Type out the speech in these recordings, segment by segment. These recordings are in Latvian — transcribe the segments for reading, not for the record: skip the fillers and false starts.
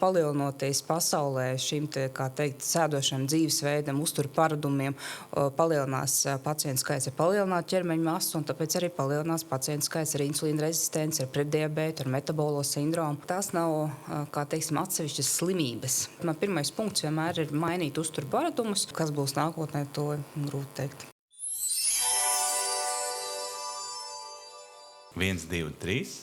Palielinoties pasaulē šim sēdošam dzīvesveidam, uzturu paradumiem, palielinās pacientu skaits ar palielinātu ķermeņa masu, un tāpēc arī palielinās pacientu skaits ar insulīna rezistenci, ar pretdiabētu, ar metabolo sindromu. Tās nav, atsevišķas slimības. Man pirmais punkts vienmēr ir mainīt uzturu paradumus. Kas būs nākotnē, to grūti teikt. 1, 2, 3.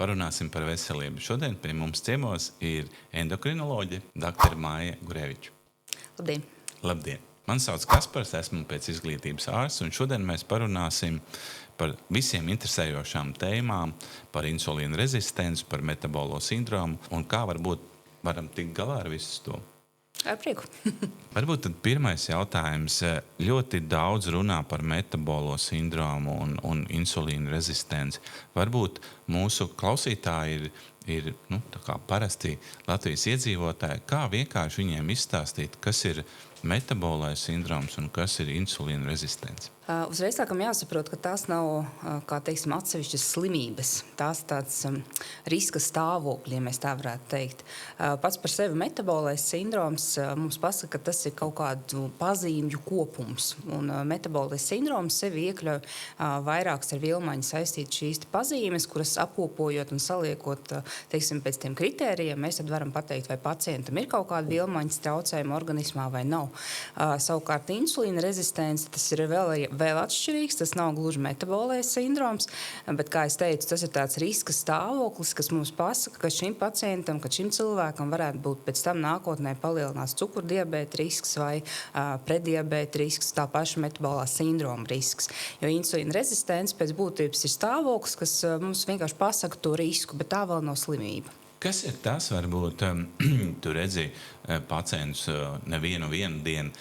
Parunāsim par veselību. Šodien pie mums ciemos ir endokrinoloģe dr. Maija Gureviča. Labdien! Labdien! Mani sauc Kaspars, esmu pēc izglītības ārsts, un šodien mēs parunāsim par visiem interesējošām tēmām, par insulīna rezistenci, par metabolo sindromu un kā varam tikt galā ar visu to. Ar prieku. Varbūt tad pirmais jautājums. Ļoti daudz runā par metabolo sindromu un insulīna rezistenci. Varbūt mūsu klausītāji ir parasti Latvijas iedzīvotāji. Kā vienkārši viņiem izstāstīt, kas ir metabolais sindroms un kas ir insulīna rezistence? Uzreiz sākam jāsaprot, ka tās nav, atsevišķas slimības. Tās tāds riska stāvokļi, ja mēs tā varētu teikt. Pats par sevi metabolais sindroms mums pasaka, ka tas ir kaut kādu pazīmju kopums. Un metabolais sindroms sevi iekļauj vairākas ar vilmaņu saistītas šīs pazīmes, kuras apkopojot un saliekot, pēc tiem kritērijiem, mēs tad varam pateikt, vai pacientam ir kaut kāda vilmaņas traucējuma organismā vai nav. Savukārt insulīna rezistence, tas ir vēl atšķirīgs, tas nav gluži metabolais sindroms, bet, kā es teicu, tas ir tāds riska stāvoklis, kas mums pasaka, ka šim pacientam, ka šim cilvēkam varētu būt pēc tam nākotnē palielinās cukurdiabēta risks vai preddiabēta risks, tā paša metabolā sindroma risks. Jo insulīna rezistence pēc būtības ir stāvoklis, kas mums vienkārši pasaka to risku, bet tā vēl nav slimība. Kas ir tas, varbūt, tu redzi pacientus nevienu dienu,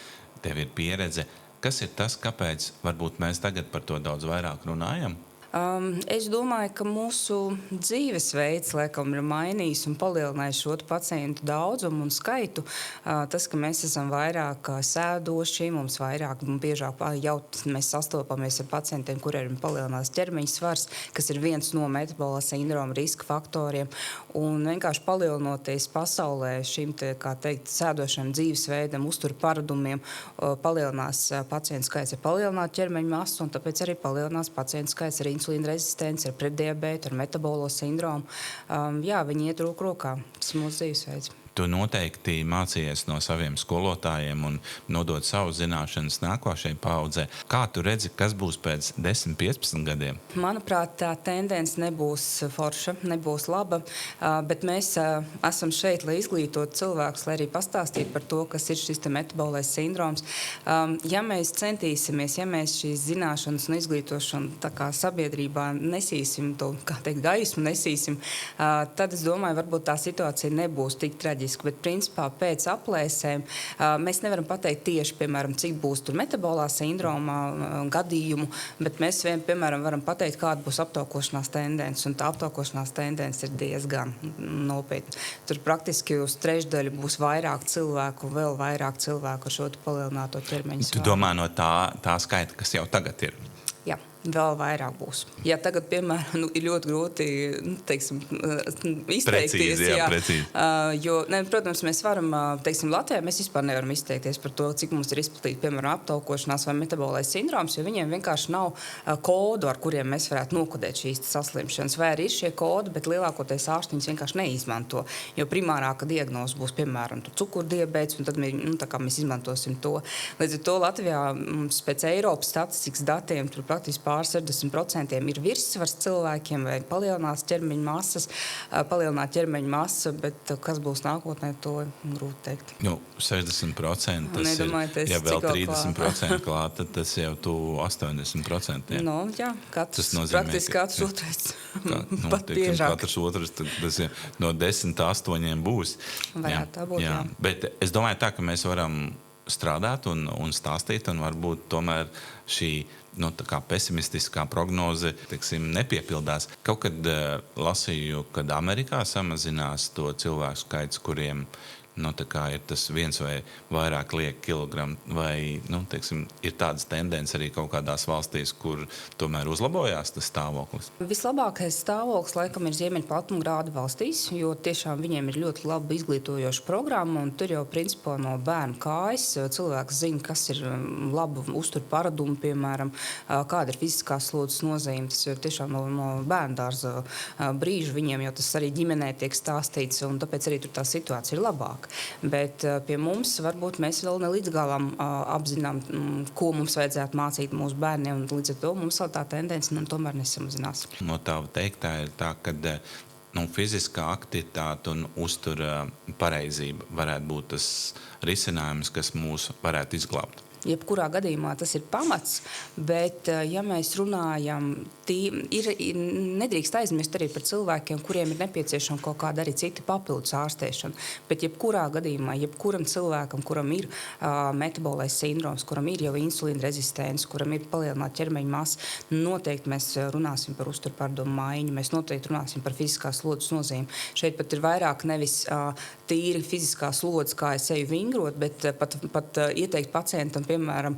tev ir pieredze. Kas ir tas, kāpēc varbūt mēs tagad par to daudz vairāk runājam? Es domāju, ka mūsu dzīvesveids laikam ir mainījis un palielinājis šo pacientu daudzumu un skaitu. Tas, ka mēs esam vairāk sēdoši, mums vairāk un biežāk jau mēs sastopamies ar pacientiem, kuriem ir palielinās ķermeņa svars, kas ir viens no metabolā sindroma riska faktoriem. Un vienkārši palielinoties pasaulē šim sēdošam dzīvesveidam, uzturu paradumiem, palielinās pacientu skaits ar palielinātu ķermeņa masu, un tāpēc arī palielinās pacientu skaits ar insulīna rezistenci, ar pretdiabētu, ar metabolo sindromu. Viņi iet roku rokā. Tas ir mūsu dzīvesveids. Tu noteikti mācījies no saviem skolotājiem un nodod savu zināšanas nākošajai paaudzē. Kā tu redzi, kas būs pēc 10, 15 gadiem? Manuprāt, tā tendence nebūs forša, nebūs laba, bet mēs esam šeit, lai izglītotu cilvēkus, lai arī pastāstītu par to, kas ir šis metabolais sindroms. Ja mēs centīsimies, ja mēs šīs zināšanas un izglītošanu tā kā sabiedrībā nesīsim to, gaismu nesīsim, tad es domāju, varbūt tā situācija nebūs tik traģiska. Bet, principā, pēc aplēsēm mēs nevaram pateikt tieši, piemēram, cik būs tur metabolā sindroma gadījumu, bet mēs piemēram, varam pateikt, kāda būs aptaukošanās tendence, un tā aptaukošanās tendence ir diezgan nopietna. Tur praktiski uz trešdaļu būs vairāk cilvēku, vēl vairāk cilvēku ar šo palielināto ķermeņa svāru. Tu domā no tā skaita, kas jau tagad ir? Jā. Vēl vairāk būs. Ja tagad, piemēram, ir ļoti grūti, izteikties. Precīzi. Jo, protams, mēs varam, Latvijā mēs vispār nevaram izteikties par to, cik mums ir izplatīta, piemēram, aptaukošanās vai metabolais sindroms, jo viņiem vienkārši nav kodu, ar kuriem mēs varētu nokodēt šīs saslimšanas. Vai arī ir šie kodi, bet lielākoties ārsti viņus vienkārši neizmanto. Jo primārāka diagnoze būs, piemēram, cukurdiabēts, un tad mēs izmantosim to. Līdz ar to Latvijā mums pēc Eiropas statistikas datiem tur praktiski pār 60% ir virsvars cilvēkiem vai palielināt ķermeņa masa, bet kas būs nākotnē, to grūti teikt. 60% tas ir, ja vēl 30% klāt, tad tas jau tu 80%. Jā, praktiski katrs otrais. Pat biežāk. Katrs otrs, tas ir no 10-8 būs. Varētu tā būt, jā. Bet es domāju tā, ka mēs varam strādāt un stāstīt, un varbūt tomēr šī pesimistiskā prognoze, nepiepildās. Kaut kad lasīju, kad Amerikā samazinās to cilvēku skaits, kuriem tā kā ir tas viens vai vairāk lieki kilogramu, vai teiksim, ir tādas tendences arī kaut kādās valstīs, kur tomēr uzlabojās tas stāvoklis? Vislabākais stāvoklis laikam ir Ziemeļplatumgrādu valstīs, jo tiešām viņiem ir ļoti laba izglītojoša programma, un tur jau principā no bērnu kājas cilvēks zina, kas ir laba uztur paradumi, piemēram, kāda ir fiziskās slodzes nozīme. Tas ir tiešām no bērndārza brīža viņiem, jo tas arī ģimenē tiek stāstīts, un tāpēc arī tur tā situācija ir labāka. Bet pie mums varbūt mēs vēl ne līdz galam apzinām, ko mums vajadzētu mācīt mūsu bērniem, un līdz ar to mums vēl tā tendence tomēr nesamazinās. No tava teiktā ir tā, ka fiziskā aktivitāte un uztura pareizība varētu būt tas risinājums, kas mūs varētu izglābt. Jebkurā gadījumā tas ir pamats, bet, ja mēs runājam, nedrīkst aizmirst arī par cilvēkiem, kuriem ir nepieciešama kaut kāda arī cita papildus ārstēšana. Bet jebkurā gadījumā, jebkuram cilvēkam, kuram ir metabolais sindroms, kuram ir jau insulīna rezistence, kuram ir palielināta ķermeņa masa, noteikti mēs runāsim par uzturparadumu maiņu, mēs noteikti runāsim par fiziskās slodzes nozīmi. Šeit pat ir vairāk nevis tīri fiziskās slodzes, kā es eju vingrot, bet pat ieteikt pacientam, piemēram,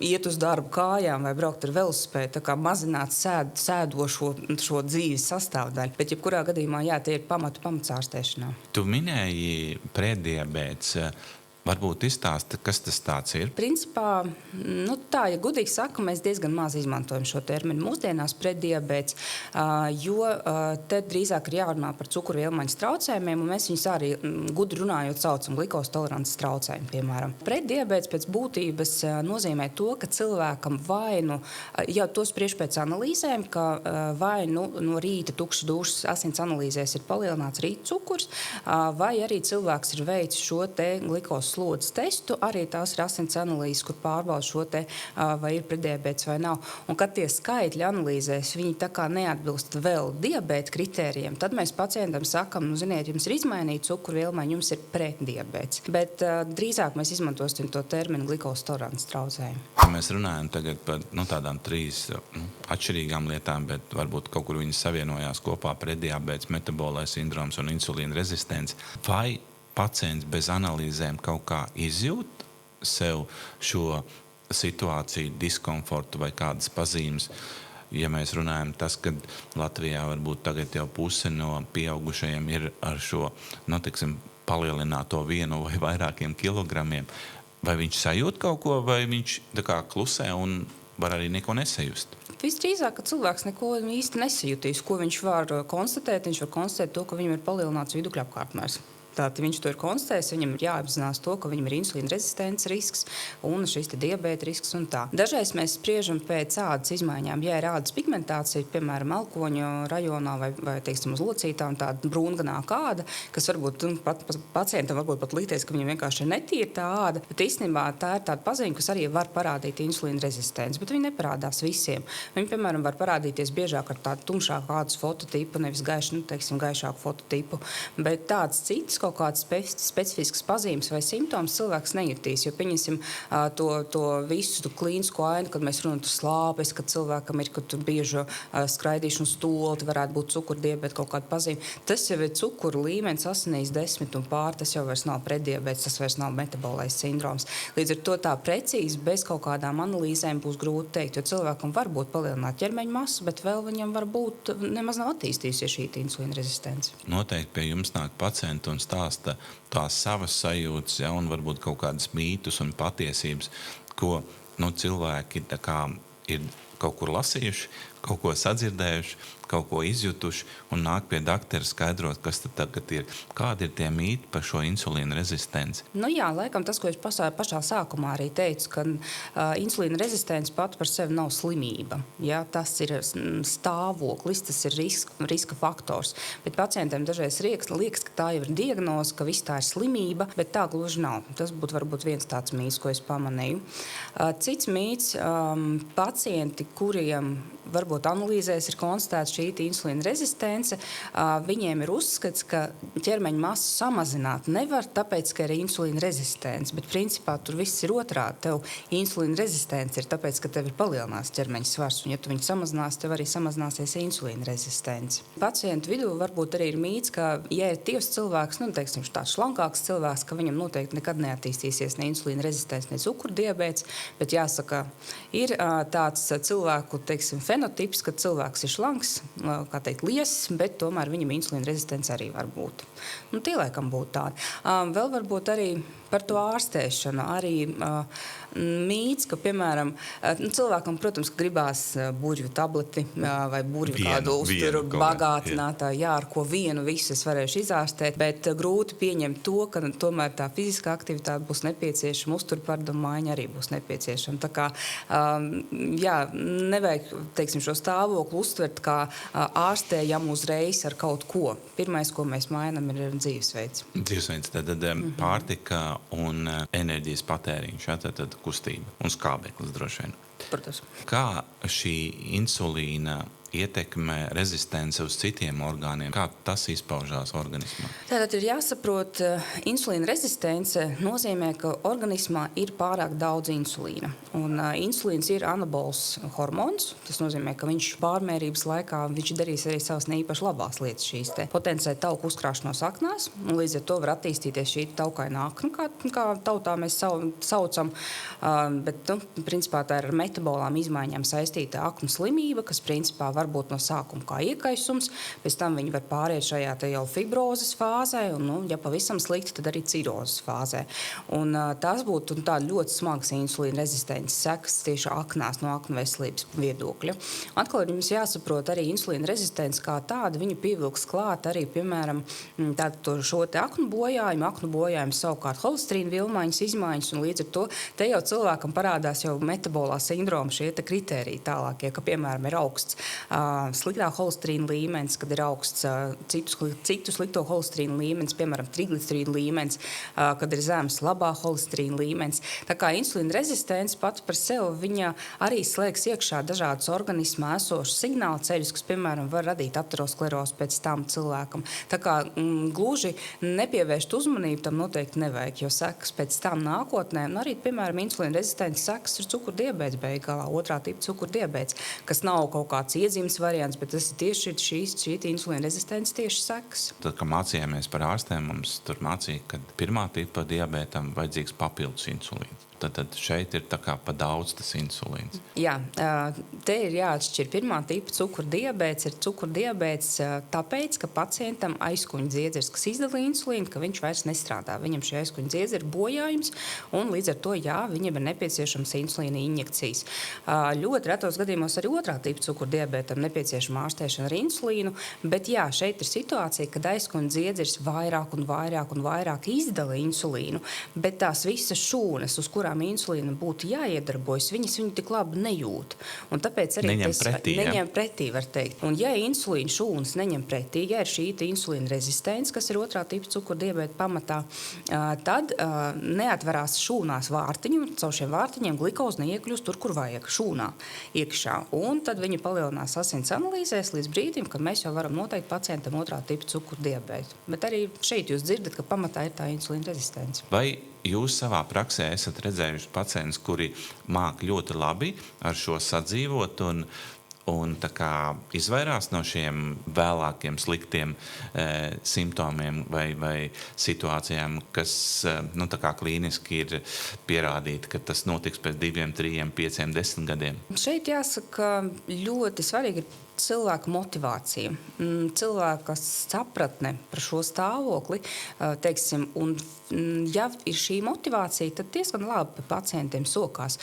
iet uz darbu kājām vai braukt ar velosipēdu, tā kā mazināt sēdošo šo dzīves sastāvdaļu. Bet jebkurā gadījumā, jā, tie ir pamats ārstēšanā. Tu minēji prediabēts. Varbūt izstāsti, kas tas tāds ir? Principā, tā, ja gudīgi saka, mēs diezgan maz izmantojam šo terminu mūsdienās prediabēts, jo te drīzāk ir jārunā par cukurvielmaiņas traucējumiem, un mēs viņus arī gudri runājot saucam glikos tolerances traucējumi, piemēram. Prediabēts pēc būtības nozīmē to, ka cilvēkam vainu, jau to spriež pēc analīzēm, ka vainu no rīta tukšas dušas asins analīzēs ir palielināts rīta cukurs, vai arī cilvēks ir veicis šo te glikos slodzes testu, arī tās ir asins analīzes, kur pārbauda šo te, vai ir prediabēts vai nav. Un kad tie skaitļi analīzēs, viņi tā kā neatbilst vēl diabēta kritērijiem, tad mēs pacientam sakam, ziniet, jums ir izmainīta cukurvielmaiņa, jums ir prediabēts. Bet drīzāk mēs izmantosim to terminu glikos tolerances traucējumi. Mēs runājam tagad par tādām trīs atšķirīgām lietām, bet varbūt kaut kur viņas savienojās kopā: prediabēts, metabolais sindroms un insulīna rezistence. Vai pacients bez analīzēm kaut kā izjūt sev šo situāciju, diskomfortu vai kādas pazīmes? Ja mēs runājam tas, ka Latvijā varbūt tagad jau puse no pieaugušajiem ir ar šo, palielināto 1 vai vairākiem kilogramiem, vai viņš sajūt kaut ko, vai viņš tā kā klusē un var arī neko nesajust? Visdrīzāk, ka cilvēks neko īsti nesajutīs, ko viņš var konstatēt. Viņš var konstatēt to, ka viņam ir palielināts vidukļa apkārtmērs. Tātad viņš to ir konstatējis, viņam ir jāapzinās to, ka viņam ir insulīna rezistences risks un šis te diabēta risks un tā. Dažreiz mēs spriežam pēc ādas izmaiņām. Ja ir ādas pigmentācija, piemēram, elkoņu rajonā vai teiksim, uz locītām, tāda brūnganāka āda, kas varbūt pacientam varbūt pat likties, ka viņam vienkārši ir netīra tā āda, bet īstenībā tā ir tāda pazīme, kas arī var parādīt insulīna rezistenci, bet viņi neparādās visiem. Viņi, piemēram, var parādīties biežāk ar tādu tumšāku ādas fototipu, nevis gaišāku fototipu, bet tāds cits kaut kādas specifiskas pazīmes vai simptomas cilvēks nejutīs, jo pieņemsim to visu klīnisko ainu, kad mēs runājam par slāpes, kad cilvēkam ir bieža skraidīšana uz stoli, varētu būt cukurdiabēta kaut kāda pazīme. Tas jau ir cukuru līmenis asinīs 10 un pār, tas jau vairs nav prediabēts, tas vairs nav metabolais sindroms. Līdz ar to tā precīzi bez kaut kādām analīzēm būs grūti teikt, jo cilvēkam var būt palielināta ķermeņa masa, bet vēl viņam var būt nemaz nav attīstījusies šī insulīna rezistence. Noteikti pie jums nāk pacienti un stāsta tās savas sajūtas, ja, un varbūt kaut kādas mītus un patiesības, ko cilvēki ir kaut kur lasījuši, kaut ko sadzirdējuši, kaut ko izjutuši un nāk pie doktora skaidrot, kas tad tagad ir. Kādi ir tie mīti par šo insulīna rezistenci? Jā, laikam tas, ko es pašā sākumā arī teicu, ka insulīna rezistence pat par sevi nav slimība. Ja, tas ir stāvoklis, tas ir riska faktors. Bet pacientiem dažreiz liekas, ka tā jau ir diagnoze, ka viss tā ir slimība, bet tā gluži nav. Tas būtu varbūt viens tāds mīts, ko es pamanīju. Cits mīts, pacienti, kuriem varbūt analīzēs ir konstatēta šī insulīna rezistence, viņiem ir uzskats, ka ķermeņa masu samazināt nevar, tāpēc, ka ir insulīna rezistence. Bet principā tur viss ir otrādi. Tev insulīna rezistence ir tāpēc, ka tev ir palielinās ķermeņa svars, un ja tu viņu samazinās, tev arī samazināsies insulīna rezistence. Pacientu vidū varbūt arī ir mīts, ka, ja ir tievs cilvēks, teiksim, tāds slankāks cilvēks, ka viņam noteikti nekad neattīstīsies ne insulīna rezistence, ne cukurdiabēts, bet jāsaka, ir tāds cilvēku, teiksim, fenotips, ka cilvēks ir slanks, kā teikt, liesis, bet tomēr viņam insulīna rezistence arī var būt. Tie laikam būtu tādi. Vēl varbūt arī par to ārstēšanu. Arī mīts, ka, piemēram, cilvēkam, protams, gribās burvju tableti vai burvju kādu uzturu bagātinātāju, ar ko visu es varēšu izārstēt, bet grūti pieņemt to, ka tomēr tā fiziskā aktivitāte būs nepieciešama, uzturparadumu maiņa arī būs nepieciešama. Tā kā, nevajag, teiksim, šo stāvokli uztvert kā ārstējam uzreiz ar kaut ko. Pirmais, ko mēs mainām, ir dzīvesveids. Dzīvesveids, tad pārtika un enerģijas patēriņš, tad kustība un skābeklis droši vien. Protams. Kā šī insulīna ietekmē rezistence uz citiem orgāniem? Kā tas izpaužās organismā? Tātad ir jāsaprot, insulīna rezistence nozīmē, ka organismā ir pārāk daudz insulīna. Un insulīns ir anabols hormons. Tas nozīmē, ka viņš pārmērības laikā viņš darīs arī savas neīpaši labās lietas šīs te. Potencē tauku uzkrāšanos aknās, un līdz ar to var attīstīties šī taukaina akna, kā tautā mēs saucam. Bet, principā tā ir ar metabolām izmaiņām saistīta aknu slimība, kas principā var būt no sākuma kā iekaisums, pēc tam viņi var pāriet šajā te jau fibrozes fāzē, un, ja pavisam slikti, tad arī cirozes fāzē. Un tās būtu tāda ļoti smagas insulīna rezistences sekas tieši aknās no aknu veselības viedokļa. Atkal jums jāsaprot arī insulīna rezistence kā tāda, viņa pievilks klāt arī, piemēram, šo te aknu bojājumu savukārt holesterīna vilmaiņas izmaiņas, un līdz ar to te jau cilvēkam parādās jau metabolā sindroma šie te kritēriji tālākie, ka, piemēram, ir augsts sliktā holesterīna līmenis, kad ir augsts citu slikto holesterīna līmenis, piemēram, triglicerīdu līmenis, kad ir zems labā holesterīna līmenis. Tā kā insulīna rezistence pati par sevi, viņa arī slēgs iekšā dažādus organismā esošus signālu ceļus, kas, piemēram, var radīt aterosklerozi pēc tam cilvēkam. Tā kā gluži nepievērst uzmanību tam noteikti nevajag, jo sekas pēc tam nākotnē, un arī, piemēram, insulīna rezistence sekas ir cukurdiabēts beigās, otrā tipa cukurdiabēts, kas nav kaut kāds iezīmes variants, bet tas ir tieši šī insulīna rezistence tieši sekas. Tad, kad mācījāmies par ārstēm, mums tur mācīja, ka pirmā tipa diabētam vajadzīgs papildus insulīns. Tad šeit ir tā kā pa daudz tas insulīns. Jā, te ir jāatšķir. Pirmā tipa cukurdiabēts ir cukurdiabēts tāpēc, ka pacientam aizkuņa dziedzers, kas izdala insulīnu, ka viņš vairs nestrādā. Viņam šī aizkuņa dziedzera ir bojājums, un līdz ar to, viņam ir nepieciešams insulīna injekcijas. Ļoti retos gadījumos arī otrā tipa cukurdiabētam nepieciešama ārstēšana ar insulīnu, bet šeit ir situācija, kad aizkuņa dziedzers vairāk un vairāk izdala insulīnu, bet tās visas šūnas, uz kurām insulīna būtu jāiedarbojas, viņu tik labi nejūt. Un tāpēc arī neņem pretī, var teikt. Un ja insulīna šūnas neņem pretī, ja ir šī insulīna rezistence, kas ir otrā tipa cukurdiabēta pamatā, tad neatverās šūnās vārtiņi, un caur šiem vārtiņiem glikoze neiekļūst tur, kur vajag, šūnā iekšā. Un tad viņi palielinās asins analīzēs līdz brīdim, kad mēs jau varam noteikt pacientam otrā tipa cukurdiabētu. Bet arī šeit jūs dzirdat, ka pamatā ir tā insulīna rezistence. Vai jūs savā praksē esat redzējuši pacientus, kuri māk ļoti labi ar šo sadzīvot un tā kā izvairās no šiem vēlākiem sliktiem simptomiem vai situācijām, kas tā kā klīniski ir pierādīti, ka tas notiks pēc 2, 3, 5, 10 gadiem? Šeit jāsaka, ļoti svarīgi ir cilvēka motivācija, cilvēka sapratne par šo stāvokli, teiksim, un ja ir šī motivācija, tad diezgan labi pacientiem sokās.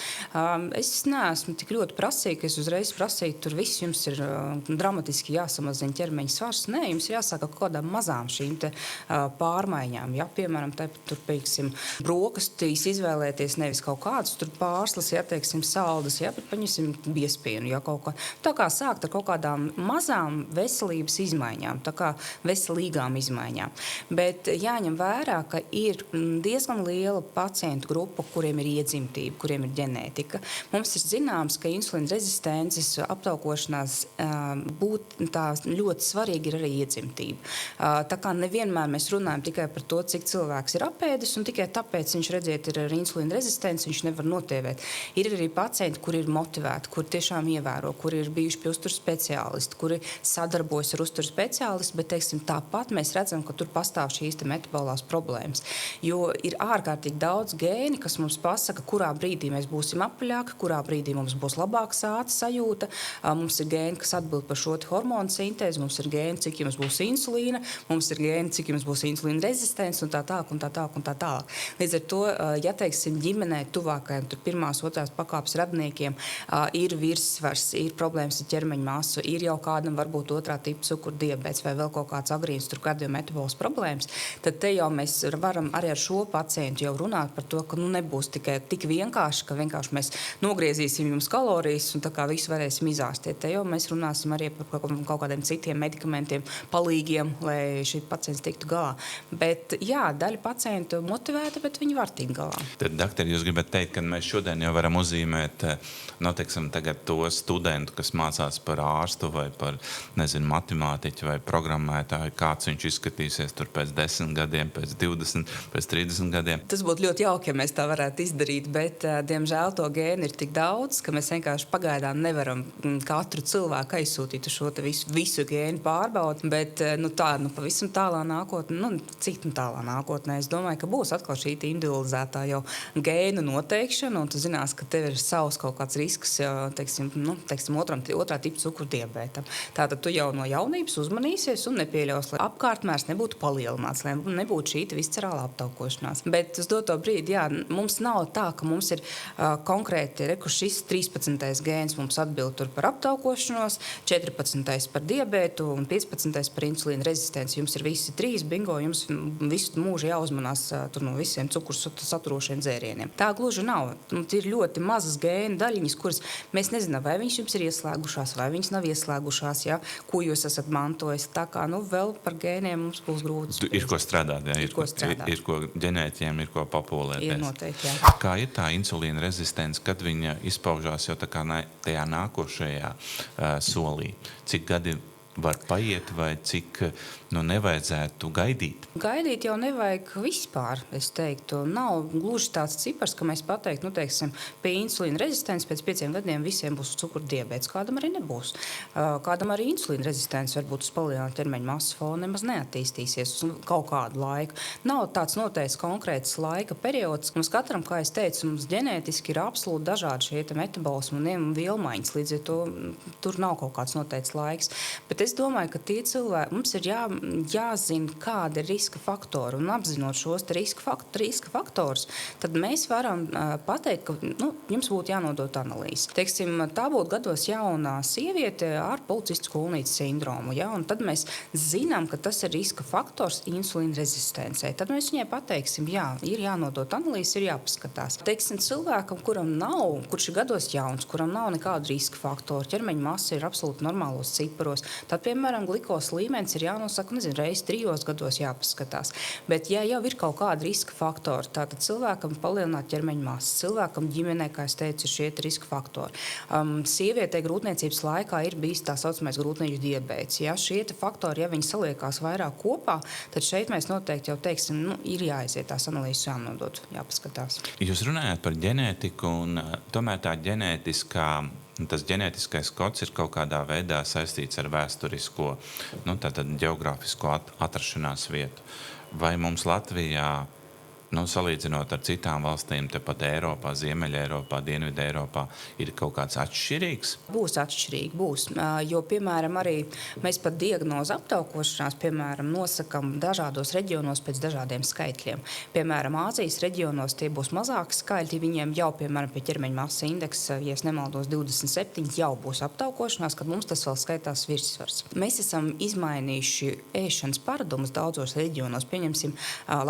Es neesmu tik ļoti prasīga, ka es uzreiz prasīju, tur viss jums ir dramatiski jāsamazina ķermeņa svars. Nē, jums jāsaka kaut kādām mazām šīm te pārmaiņām. Ja, piemēram, tur, teiksim, brokastīs izvēlēties nevis kaut kādus tur pārslas, ja, teiksim, saldas, ja, bet paņemsim biespienu, ja, kaut kā. Tā kā sākt ar kaut kādām tādām mazām veselības izmaiņām, tā kā veselīgām izmaiņām. Bet jāņem vērā, ka ir diezgan liela pacientu grupa, kuriem ir iedzimtība, kuriem ir ģenētika. Mums ir zināms, ka insulīna rezistences aptaukošanās tā ļoti svarīgi ir arī iedzimtība. Tā kā nevienmēr mēs runājam tikai par to, cik cilvēks ir apēdis, un tikai tāpēc viņš redziet ir ar insulīna rezistenci, viņš nevar notievēt. Ir arī pacienti, kuri ir motivēti, kuri tiešām ievēro, kuri ir bijuši pie uzturu speciālisti, kuri sadarbojas ar uzturu speciālistu, bet, teiksim, tāpat mēs redzam, ka tur pastāv šīs metabolās problēmas. Jo ir ārkārtīgi daudz gēni, kas mums pasaka, kurā brīdī mēs būsim apaļāki, kurā brīdī mums būs labāka sāta sajūta. Mums ir gēni, kas atbild par šo hormonu sintēzi, mums ir gēni, cik jums būs insulīna, mums ir gēni, cik jums būs insulīna rezistence un tā tālāk un tā tālāk un tā tālāk. Līdz ar to, ja, teiksim, ģimenē tuvākajiem, tur pirmās, otrās pakāpes radniekiem ir virssvars, ir problēmas ar ķermeņa masu, ir jau kādam varbūt otrā tipa cukurdiabēts vai vēl kaut kāds agrīns kardiometabolas problēmas, tad te jau mēs varam arī ar šo pacientu jau runāt par to, ka nebūs tikai tik vienkārši, ka vienkārši mēs nogriezīsim jums kalorijas un tā kā visu varēsim izārstēt. Te jau mēs runāsim arī par kaut kādiem citiem medikamentiem, palīgiem, lai šī pacients tiktu galā. Bet jā, daļa pacientu motivēta, bet viņi var tikt galā. Tad, doktori, jūs gribat teikt, ka mēs šodien jau varam uzzīmēt, teiksim, tagad to studentu, kas mācās par ārstu vai par, matemātiķu vai programmētāju, kāds viņš izskatīsies tur pēc 10 gadiem, pēc 20, pēc 30 gadiem. Tas būtu ļoti jauki, ja mēs tā varētu izdarīt, bet, diemžēl, to gēnu ir tik daudz, ka mēs vienkārši pagaidām nevaram katru cilvēku aizsūtīt uz šo visu gēnu pārbaudi, bet, pavisam tālā nākotnē, cik tālā nākotnē, es domāju, ka būs atkal šī individualizētā jau gēnu noteikšana, un tu zinās, ka tev ir savs kaut kāds risks, teiksim, otrā tipa cukurdiabētam. Tātad tu jau no jaunības uzmanīsies un nepieļaus, lai apkārtmērs nebūtu palielināts, lai nebūtu šī viscerālā aptaukošanās. Bet uz doto brīdi, jā, mums nav tā, ka mums ir konkrēti, šis 13. gēns mums atbild tur par aptaukošanos, 14. par diabētu un 15. par insulīna rezistenci. Jums ir visi 3, bingo, jums visu mūžu jāuzmanās tur no visiem cukurs saturošiem dzērieniem. Tā gluži nav. Ir ļoti mazas gēnu daļiņas, kuras mēs nezinām, vai viņas jums ir ieslēgušās, vai viņas nav ieslēgušās, ja, ko jūs esat mantojis. Tā kā, vēl par gēniem mums būs grūti. Ir ko strādāt, jā. Ir ko strādāt. Ir ko ģenētiem, ir ko papolēties. Ir noteikti, jā. Kā ir tā insulīna rezistence, kad viņa izpaužās jau tā kā tajā nākošajā solī? Cik gadi var paiet vai cik nevajadzētu gaidīt? Gaidīt jau nevajag vispār, es teiktu. Nav gluži tāds cipars, ka mēs pateiktu, teiksim, pie insulīna rezistences pēc 5 gadiem visiem būs cukurdiabēts. Kādam arī nebūs. Kādam arī insulīna rezistence varbūt uz palielinātu ķermeņa masas fonu nemaz neattīstīsies uz kaut kādu laiku. Nav tāds noteikts konkrēts laika periods. Mums katram, kā es teicu, mums ģenētiski ir absolūti dažādi šie metabolismi un vielmaiņas. Līdz ar to tur nav kaut kāds noteikts laiks. Bet es domāju, ka tie cilvēki, mums ir jāzina, kāda ir riska faktori, un apzinot šos riska faktorus, tad mēs varam pateikt, ka jums būtu jānodot analīzi. Teiksim, tā būtu gados jaunā sieviete ar policistu kulnītes sindromu, ja, un tad mēs zinām, ka tas ir riska faktors insulīna rezistencei. Tad mēs viņai pateiksim, jā, ir jānodot analīzi, ir jāpaskatās. Teiksim, cilvēkam, kurš ir gados jauns, kuram nav nekādu riska faktoru, ķermeņa masa ir absolūti normālos ciparos, tad, piemēram, glikos līmenis ir jānosaka, reiz 3 gados jāpaskatās. Bet, ja jau ir kaut kāda riska faktori, tātad cilvēkam palielināt ķermeņa masu, cilvēkam ģimenē, kā es teicu, ir šie riska faktori. Sievietei grūtniecības laikā ir bijis tā saucamais grūtnieču diabēts. Ja šie faktori, ja viņi saliekās vairāk kopā, tad šeit mēs noteikti jau teiksim, ir jāaiziet tās analīzes, jānodot, jāpaskatās. Jūs runājat par ģenētiku, un tomēr tas ģenētiskais kods ir kaut kādā veidā saistīts ar vēsturisko, tātad geogrāfisko atrašanās vietu. Vai mums Latvijā, salīdzinot ar citām valstīm, tepat Eiropā, Ziemeļa Eiropā, Dienvidu Eiropā, ir kaut kāds atšķirīgs? Būs atšķirīgi, būs. Jo, piemēram, arī mēs pat diagnozu aptaukošanās, piemēram, nosakam dažādos reģionos pēc dažādiem skaitļiem. Piemēram, Āzijas reģionos tie būs mazāki skaitļi, viņiem jau, piemēram, pie ķermeņa masas indeksa, ja es nemaldos 27, jau būs aptaukošanās, kad mums tas vēl skaitās virssvars. Mēs esam izmainījuši ēšanas paradumus daudzos reģionos, pieņemsim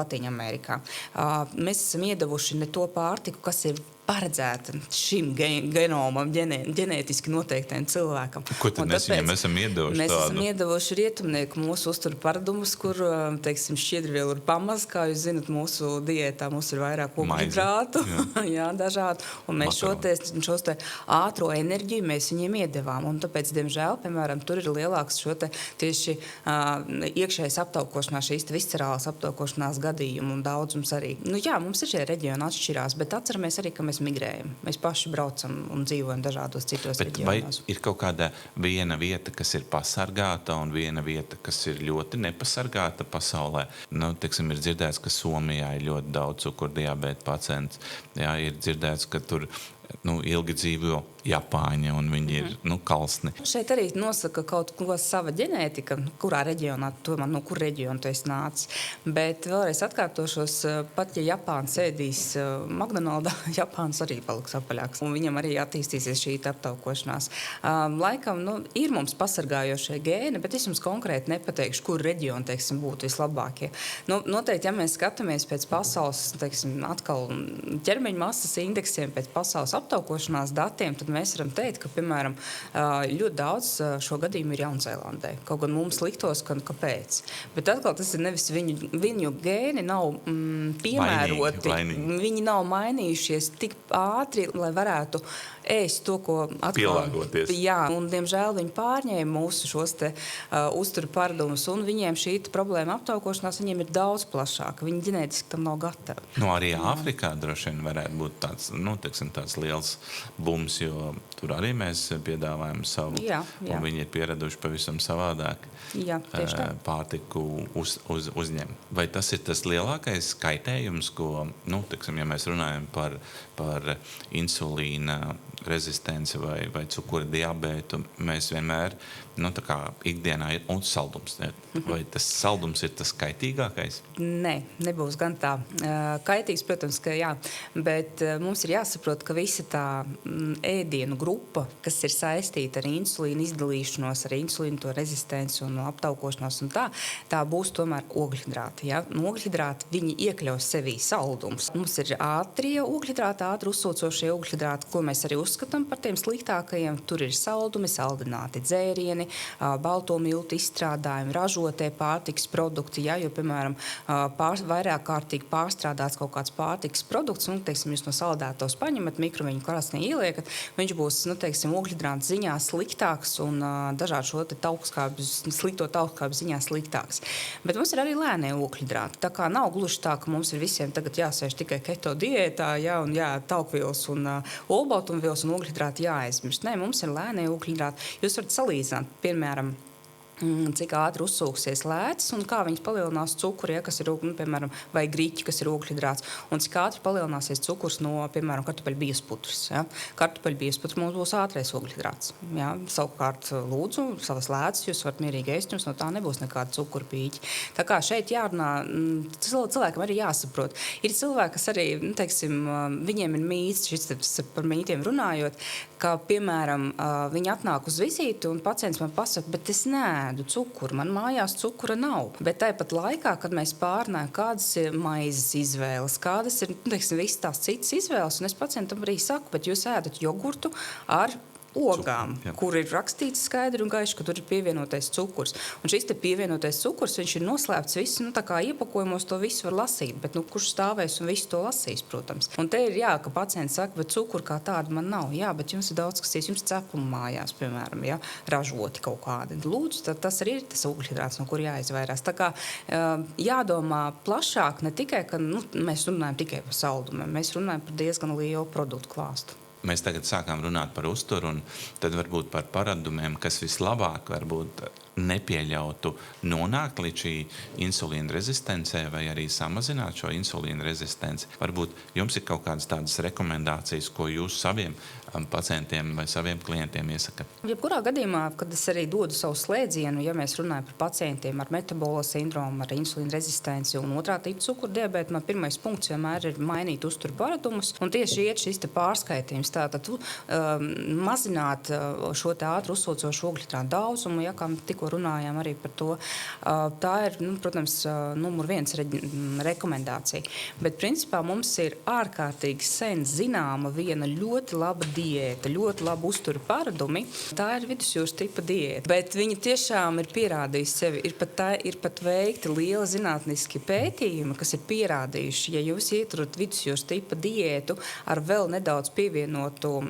Latīņamerikā. Mēs esam iedevuši ne to pārtiku, kas ir paredzēta šim genomam, ģenētiski noteiktiem cilvēkam. Ko tad mēs viņam esam iedevuši mēs tādu? esam iedevuši rietumnieku mūsu uzturu paradumus, kur, teiksim, šķiedrvielu ir pamaz, kā jūs zinat, mūsu diētā mums ir vairāk ogļhidrātu, jā, dažādi, un mēs šos te ātro enerģiju mēs viņiem iedevām, un tāpēc, diemžēl, piemēram, tur ir lielāks šo te tieši iekšējas aptaukošanās, šīs viscerālās aptaukošanās gadījumu un daudzums arī. Nu jā, mums ir šie reģioni atšķirās, bet atceramies arī, ka mēs migrējam. Mēs paši braucam un dzīvojam dažādos citos reģionos. Vai ir kaut kāda viena vieta, kas ir pasargāta un viena vieta, kas ir ļoti nepasargāta pasaulē? Nu, teiksim, ir dzirdēts, ka Somijā ir ļoti daudz cukurdiabēta pacients. Jā, ir dzirdēts, ka tur ilgi dzīvo Japāņi un viņi ir kalsni. Šeit arī nosaka kaut ko sava ģenētika, kurā reģionā, kur reģionu tu esi nācis. Bet vēlreiz atkārtošos, pat ja Japāns ēdīs McDonaldā, Japāns arī paliks apaļāks. Un viņam arī attīstīsies šī aptaukošanās. Laikam, ir mums pasargājošie gēni, bet es jums konkrēti nepateikšu, kur reģioni, teiksim, būtu vislabākie. Noteikti, ja mēs skatāmies pēc pasaules, teiksim, atkal ķermeņa masas indeksiem, pēc pasaules aptaukošanās datiem, tad mēs varam teikt, ka, piemēram, ļoti daudz šo gadījumu ir Jaunzēlandē. Kaut gan mums liktos, kāpēc. Bet atkal tas ir nevis viņu gēni nav piemēroti. Vainīgi. Viņi nav mainījušies tik ātri, lai varētu ēst to, ko atkal... Pielāgoties. Jā, un diemžēl viņi pārņēma mūsu šos te uzturu paradumus, un viņiem šī problēma aptaukošanās, viņiem ir daudz plašāka. Viņi ģenētiski tam nav gatavi. Arī Āfrikā droši vien varētu būt tāds liels bums, jo tur arī mēs piedāvājam savu, un viņi ir pieraduši pavisam savādāk pārtiku uzņemt. Vai tas ir tas lielākais kaitējums, ko, ja mēs runājam par insulīna rezistenci vai cukura diabētu, mēs vienmēr, tā kā ikdienā ir un saldums. Vai tas saldums ir tas kaitīgākais? Nē, nebūs gan tā. Kaitīgs, protams, ka jā, bet mums ir jāsaprot, ka visa tā ēdienu grupa, kas ir saistīta ar insulīnu izdalīšanos, ar insulīnu to rezistenci un aptaukošanos un tā būs tomēr ogļhidrāti. Ja? Ogļhidrāti, viņi iekļaus sevī saldums. Mums ir ātrie ogļhidrāti, ātri uzsūcošie ogļhidrāti, ko mēs arī uzskatām par tiem sliktākajiem. Tur ir saldumi, saldināti dzērieni, balto miltu izstrādājumi, ražotie pārtikas produkti, ja, jo, piemēram, vairāk kārtīgi pārstrādāts kaut kāds pārtikas produkts, teiksim, jūs no saldētos paņemat, mikroviņu krāsnī ieliekat, viņš būs, ogļhidrātu ziņā sliktāks un dažādi šo te slikto taukskābu ziņā sliktāks. Bet mums ir arī lēnie ogļhidrāti. Tā kā nav gluži tā, ka mums ir visiem tagad jāsēž tikai keto diētā, ja, un taukvielas un olbaltumvielas un ogļhidrāti jāaizmirst. Nē, mums ir lēnie ogļhidrāti. Jūs varat salīdzināt, piemēram, cik ātri uzsūksies lēcas un kā viņas palielinās cukuru, ja, kas ir, piemēram, vai griķi, kas ir ogļhidrāts, un cik ātri palielināsies cukurs no, piemēram, kartupeļu biezputras. Ja. Kartupeļu biezputra mums būs ātrais ogļhidrāts. Ja. Savukārt, lūdzu, savas lēcas jūs varat mierīgi ēst, jums no tā nebūs nekāda cukurpīķi. Tā kā šeit jārunā, cilvēkam arī jāsaprot. Ir cilvēki, kas arī, viņiem ir mīts, šis par mītiem runājot, ka, piemēram, viņi atnāk uz vizīti un pacients man pasaka, bet es neēdu cukuru, man mājās cukura nav. Bet tāpat laikā, kad mēs pārnājam, kādas ir maizes izvēles, kādas ir, visas tās citas izvēles, un es pacientam arī saku, bet jūs ēdat jogurtu ar ogām, kur ir rakstīts skaidri un gaiši, ka tur ir pievienotais cukurs. Un šis te pievienotais cukurs, viņš ir noslēpts visu, tā kā iepakojumos to visu var lasīt, bet kurš stāvēs un visu to lasīs, protams. Un te ir ka pacients saka, bet cukuru kā tādu man nav. Jā, bet jums ir daudz, kas jums cepuma mājās, piemēram, ražoti kaut kādi. Lūdzu, tas arī ir tas ogļhidrāts, no kur jāizvairās. Tā kā jādomā plašāk, ne tikai, ka mēs runājam tikai par saldumiem, mēs runājam par diezgan lielu produktu klāstu. Mēs tagad sākām runāt par uzturu un tad varbūt par paradumiem, kas vislabāk varbūt nepieļautu nonākt līdz šī insulīna rezistencē vai arī samazināt šo insulīna rezistenci. Varbūt jums ir kaut kādas tādas rekomendācijas, ko jūs saviem pacientiem vai saviem klientiem iesakat? Jebkurā gadījumā, kad es arī dodu savu slēdzienu, ja mēs runājam par pacientiem ar metabolo sindromu, ar insulīna rezistenci un otrā tipa cukurdiabētu, man pirmais punkts vienmēr ir mainīt uzturu paradumus un tieši iet šis te pārskaitījums. Tātad mazināt šo te ātru uzsūcošu ogļhidrātu daudzumu, ja kā tikko tikko runājām arī par to. Tā ir, protams, numur 1 rekomendācija. Bet, principā, mums ir ārkārtīgi sen zināma viena ļoti laba diēta, ļoti laba uztura paradumi. Tā ir vidusjūras tipa diēta. Bet viņa tiešām ir pierādījusi sevi. Ir pat veikti liela zinātniski pētījumi, kas ir pierādījuši, ja jūs ieturat vidusjūras tipa diētu ar vēl nedaudz pievienotu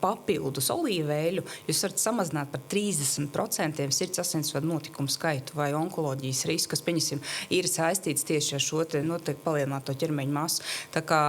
papildus olīveļu, jūs varat samazināt par 30% sirds asinsvadu notikumu skaitu vai onkoloģijas risku, kas, pieņemsim, ir saistīts tieši ar šo noteikti palielināto ķermeņa masu. Tā kā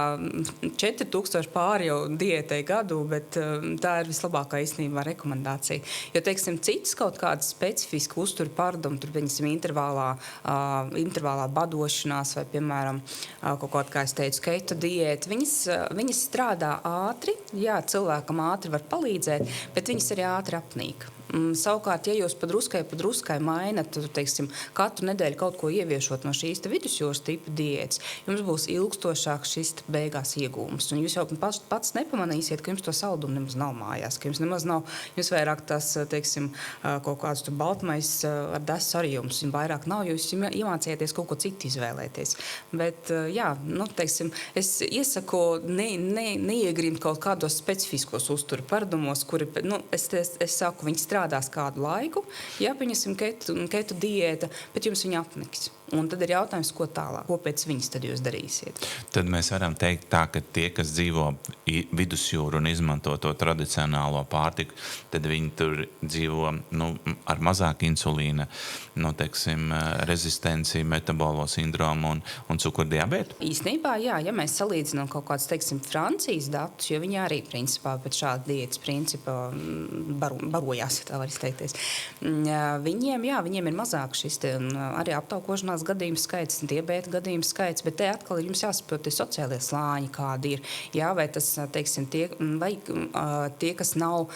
4000 pāri jau diētai gadu, bet tā ir vislabākā īstenībā rekomendācija. Jo, teiksim, citas kaut kādas specifiski uzturu paradumi, tur, pieņemsim, intervālā badošanās vai, piemēram, kaut kāda, kā es teicu, keto diēta, viņas strādā ātri, jā, cilvēkam ātri var palīdzēt, bet viņas arī ātri apnīk. Savukārt, ja jūs pa druskai mainat, teiksim, katru nedēļu kaut ko ieviešot no šīs vidusjūras tipa diētas, jums būs ilgstošāk šis beigās iegūms. Un jūs jau pats nepamanīsiet, ka jums to saldumu nemaz nav mājās, ka jums vairāk tas, teiksim, kaut kāds baltmais ar desu arī jums vairāk nav, jūs iemācieties kaut ko citu izvēlēties. Bet, jā, teiksim, es iesaku neiegrimt kaut kādos specifiskos uzturu paradumos, kuri, es saku, viņi strādās kādu laiku, ja pieņemsim keto diēta, bet jums viņa apniks. Un tad ir jautājums, ko tālāk, ko pēc viņas tad jūs darīsiet. Tad mēs varam teikt tā, ka tie, kas dzīvo vidusjūru un izmanto to tradicionālo pārtiku, tad viņi tur dzīvo ar mazāk insulīna, teiksim, rezistenci, metabolo sindromu un cukurdiabētu? Īstenībā, jā, ja mēs salīdzinām kaut kāds, teiksim, Francijas datus, jo viņi arī, principā, pēc šāda diētas principa barojās, tā var izteikties. Viņiem ir mazāk šis arī aptaukošanās gadījumu skaits, diabēta gadījumu skaits, bet te atkal jums jāsaprot sociālie slāņi, kādi ir. Jā, vai tas, teiksim, tie, kas nav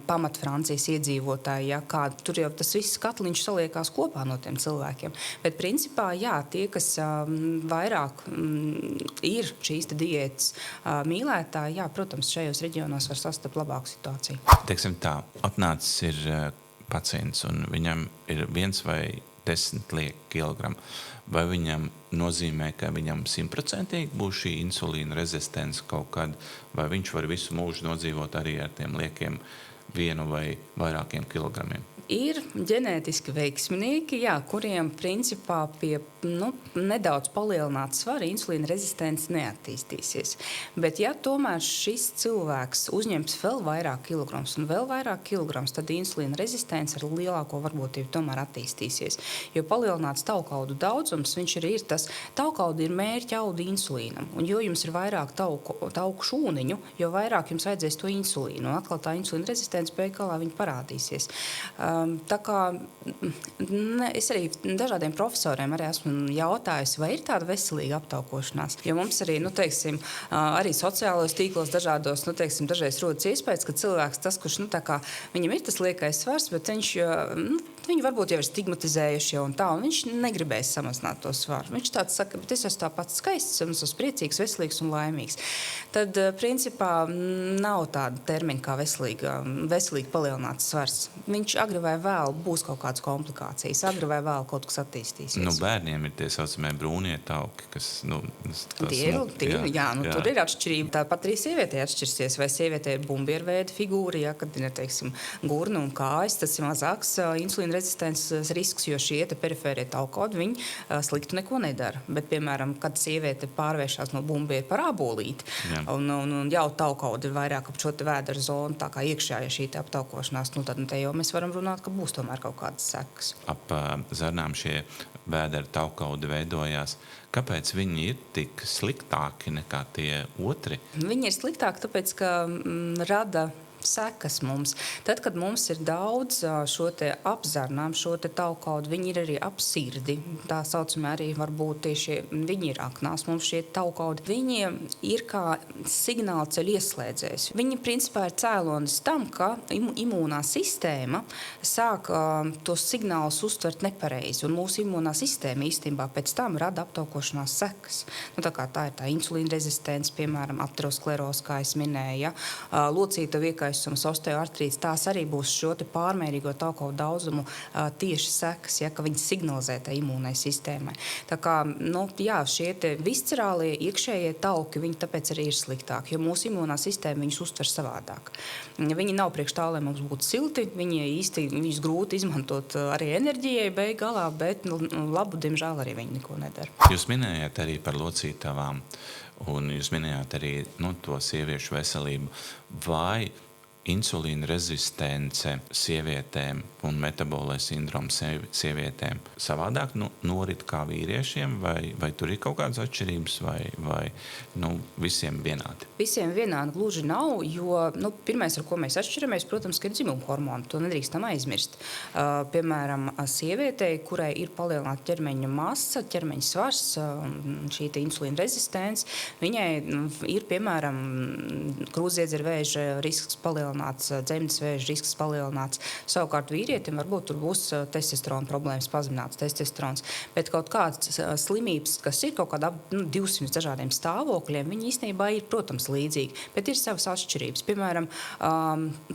pamat Francijas iedzīvotāji, jā, tur jau tas viss katliņš saliekās kopā no tiem cilvēkiem. Bet principā, jā, tie, kas vairāk ir šīs diētas mīlētāji, jā, protams, šajos reģionos var sastapt labāku situāciju. Teiksim tā, atnācis ir pacients un viņam ir 1 vai 10 kilogrami. Vai viņam nozīmē, ka viņam 100% būs šī insulīna rezistence kaut kad, vai viņš var visu mūžu nodzīvot arī ar tiem liekiem 1 vai vairākiem kilogramiem? Ir ģenētiski veiksminieki, jā, kuriem principā pie nedaudz palielināta svara insulīna rezistence neattīstīsies. Bet ja tomēr šis cilvēks uzņems vēl vairāk kilograms un vēl vairāk kilograms, tad insulīna rezistence ar lielāko varbūtību tomēr attīstīsies. Jo palielināts taukaudu daudzums, viņš arī ir tas, taukaudu ir mērķa audi insulīnam. Un jo jums ir vairāk tauku šūniņu, jo vairāk jums vajadzēs to insulīnu. Un atkal tā insulīna rezistence beigās viņa parādīsies. Tā kā es arī dažādiem profesoriem arī esmu jautājusi, vai ir tāda veselīga aptaukošanās. Jo mums arī, teiksim, arī sociālajos tīklos dažādos, teiksim, dažreiz rodas iespējas, ka cilvēks tas, kurš, viņam ir tas liekais svars, bet viņš, viņu varbūt jau ir stigmatizējuši un viņš negribēs samazināt to svaru. Viņš tāds saka, bet es esmu tāpat skaists, es esmu priecīgs, veselīgs un laimīgs. Tad, principā, nav tāda termiņa kā veselīgi palielināts svars. Viņš agri vai vēl būs kaut kādas komplikācijas, agri vai vēl kaut kas attīstīsies. Bērniem ir tie saucamie brūnie tauki, kas, tur ir atšķirība. Tāpat arī sievietē atšķirsies, vai sievietē ir bumbierveida figūra, ja, kad ir, teiksim, gurna un kājas, tas ir mazāks insulīna rezistences risks, jo šie perifērie taukaudi, viņi sliktu neko nedara. Bet, piemēram, kad sieviete pārvēršās no bumbiera par ābolīti, un jau taukaudi ir vairāk ap šo vēdera zonu, tā kā iekšējā šī aptaukošanās, tad te jau mēs varam runāt, ka būs tomēr kaut kādas sekas. Ap zarnām šie vēdera taukaudi veidojās. Kāpēc viņi ir tik sliktāki nekā tie otri? Viņi ir sliktāki, tāpēc, ka rada sekas mums. Tad, kad mums ir daudz šo te apzarnām, šo te taukaudu, viņi ir arī ap sirdi. Tā saucamē arī varbūt tieši viņi ir aknās, mums šie taukaudi. Viņi ir kā signāla ceļa ieslēdzējs. Viņi principā ir cēlonis tam, ka imūnā sistēma sāk tos signālus uztvert nepareizi, un mūsu imūnā sistēma īstenībā pēc tam rada aptaukošanās sekas. Tā kā tā ir tā insulīna rezistence, piemēram, ateroskleroze, kā es minēju, locīta viekais iekaisums, osteoartrīts, tās arī būs šo te pārmērīgo tauku daudzumu tieši sekas, ja, ka viņi signalizē tai imūnai sistēmai. Tā kā, šie te viscerālie iekšējie tauki, viņi tāpēc arī ir sliktāki, jo mūsu imūnā sistēma viņus uztver savādāk. Viņi nav priekš tā, lai mums būtu silti, viņus grūti izmantot arī enerģijai galā, bet labu, diemžēl, arī viņi neko nedara. Jūs minējāt arī par locītavām, un jūs minējāt arī to sieviešu veselību. Vai insulīna rezistence sievietēm un metabolais sindroms sievietēm savādāk norit kā vīriešiem, vai tur ir kaut kādas atšķirības, vai visiem vienādi? Visiem vienādi gluži nav, jo pirmais, ar ko mēs atšķiramies, protams, ka ir dzimuma hormoni. To nedrīkstam aizmirst. Piemēram, sievietei, kurai ir palielināta ķermeņa masa, ķermeņa svars, šī insulīna rezistence, viņai ir, piemēram, krūtsdziedzervēža risks palielināts, dzemdes vēža risks palielināts. Savukārt vīrietim varbūt tur būs testosterona problēmas, pazemināts testosterons. Bet kaut kādas slimības, kas ir kaut kādā 200 dažādiem stāvokļiem, viņi īstenībā ir, protams, līdzīgi, bet ir savas atšķirības. Piemēram,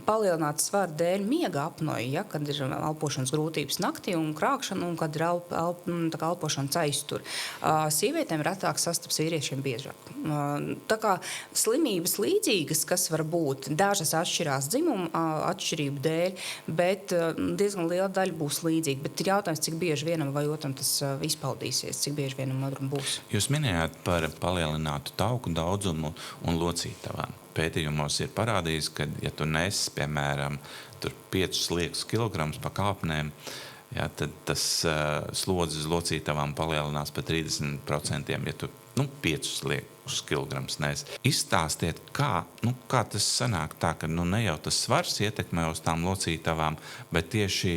palielināts svara dēļ miega apnoja, ja, kad ir elpošanas grūtības naktī un krākšana, un kad ir elpošanas aiztur. Sievietēm retāk sastaps, vīriešiem biežāk. Tā kā slimības līdzīgas, kas var būt, dažas atšķirās dzimuma atšķirību dēļ, bet diezgan liela daļa būs līdzīga. Bet ir jautājums, cik bieži vienam vai otram tas izpaudīsies, cik bieži vienam otram būs. Jūs minējāt par palielinātu tauku daudzumu un locītavām. Pētījumos ir parādījis, ka, ja tu nes, piemēram, 5 liekas kilogramus pa kāpnēm, ja, tad tas slodzes locītavām palielinās par 30%, ja tu 5 liekas kilogramus nes. Izstāstiet, kā tas sanāk tā, ka ne jau tas svars ietekmē uz tām locītavām, bet tieši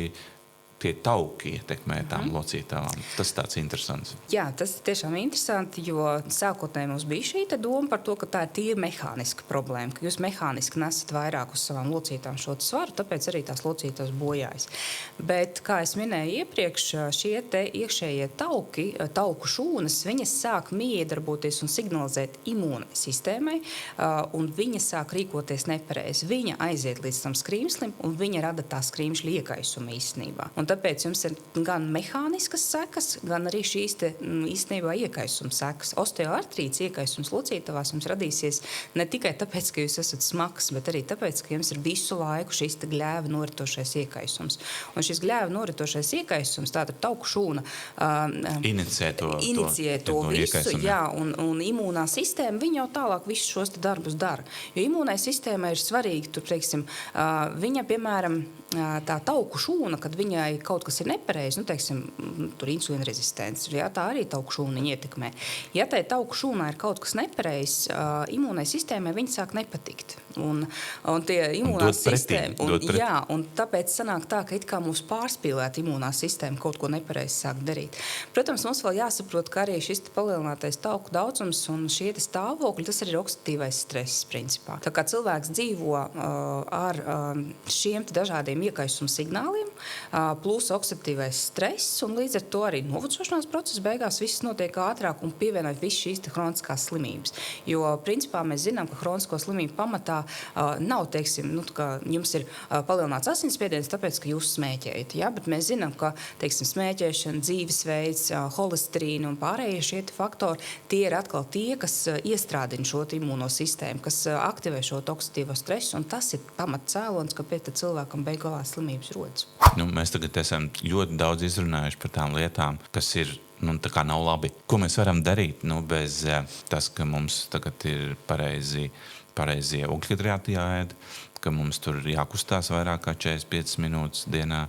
tie tauki ietekmē tām locītavām. Tas tāds interesants. Jā, tas ir tiešām interesanti, jo sākotnēji mums bija šī doma par to, ka tā ir tīri mehāniska problēma, ka jūs mehāniski nesat vairāk uz savām locītām šo svaru, tāpēc arī tās locītavas bojājas. Bet, kā es minēju iepriekš, šie te iekšējie tauki, tauku šūnas, viņas sāk miedarboties un signalizēt imūnai sistēmai, un viņa sāk rīkoties nepareizi. Viņa aiziet līdz tam skrīmslim, un viņa rada tā skrīmšļa iekaisumu īstenībā. Un tāpēc jums ir gan mehāniskas sekas, gan arī šīs īstenībā iekaisuma sekas. Osteoartrīts iekaisums locītavās jums radīsies ne tikai tāpēc, ka jūs esat smags, bet arī tāpēc, ka jums ir visu laiku šis gļēva noritošais iekaisums. Un šis gļēva noritošais iekaisums, tātad tauku šūna, inicijē to visu, jā, un imūnā sistēma, viņa jau tālāk visus šos darbus dara. Jo imūnai sistēmai ir svarīgi, viņa, piemēram, tā tauku šūna, kad viņai kaut kas ir nepareizi, tur insulīna rezistence, jā, tā arī tauku šūna ietekmē. Ja tai tauku šūnā ir kaut kas nepareizs, imūnai sistēmai viņa sāk nepatikt. Un tie imūnā sistēma, un tāpēc sanāk tā, ka it kā mūs pārspīlēt imūnā sistēma kaut ko nepareizi sāk darīt. Protams, mums vēl jāsaprot, ka arī šis palielinātais tauku daudzums un šie stāvokļi, tas arī ir oksidatīvais stress, principā. Tā kā cilvēks dzīvo ar šiem dažādiem iekaisuma signāliem, plus oksidatīvais stress, un līdz ar to arī novecošanās procesa beigās viss notiek ātrāk un pievienot visu šīs hroniskās slimības. Jo, principā, mēs zinām, ka hronisko slimību pamatā nav, ka jums ir palielināts asinsspiediens, tāpēc, ka jūs smēķējat. Ja? Bet mēs zinām, ka, smēķēšana, dzīvesveids, holesterīna un pārējie šie faktori, tie ir atkal tie, kas iestrādina šo imūno sistēmu, kas aktivē šo oksidatīvo stresu, un tas ir pamatcēlons, kāpēc cilvēkam beigās slimības rodas. Mēs tagad esam ļoti daudz izrunājuši par tām lietām, kas ir tā kā nav labi. Ko mēs varam darīt bez tas, ka mums tagad ir pareizie ugļhidrāti jāēd, ka mums tur jākustās vairāk kā 45 minūtes dienā,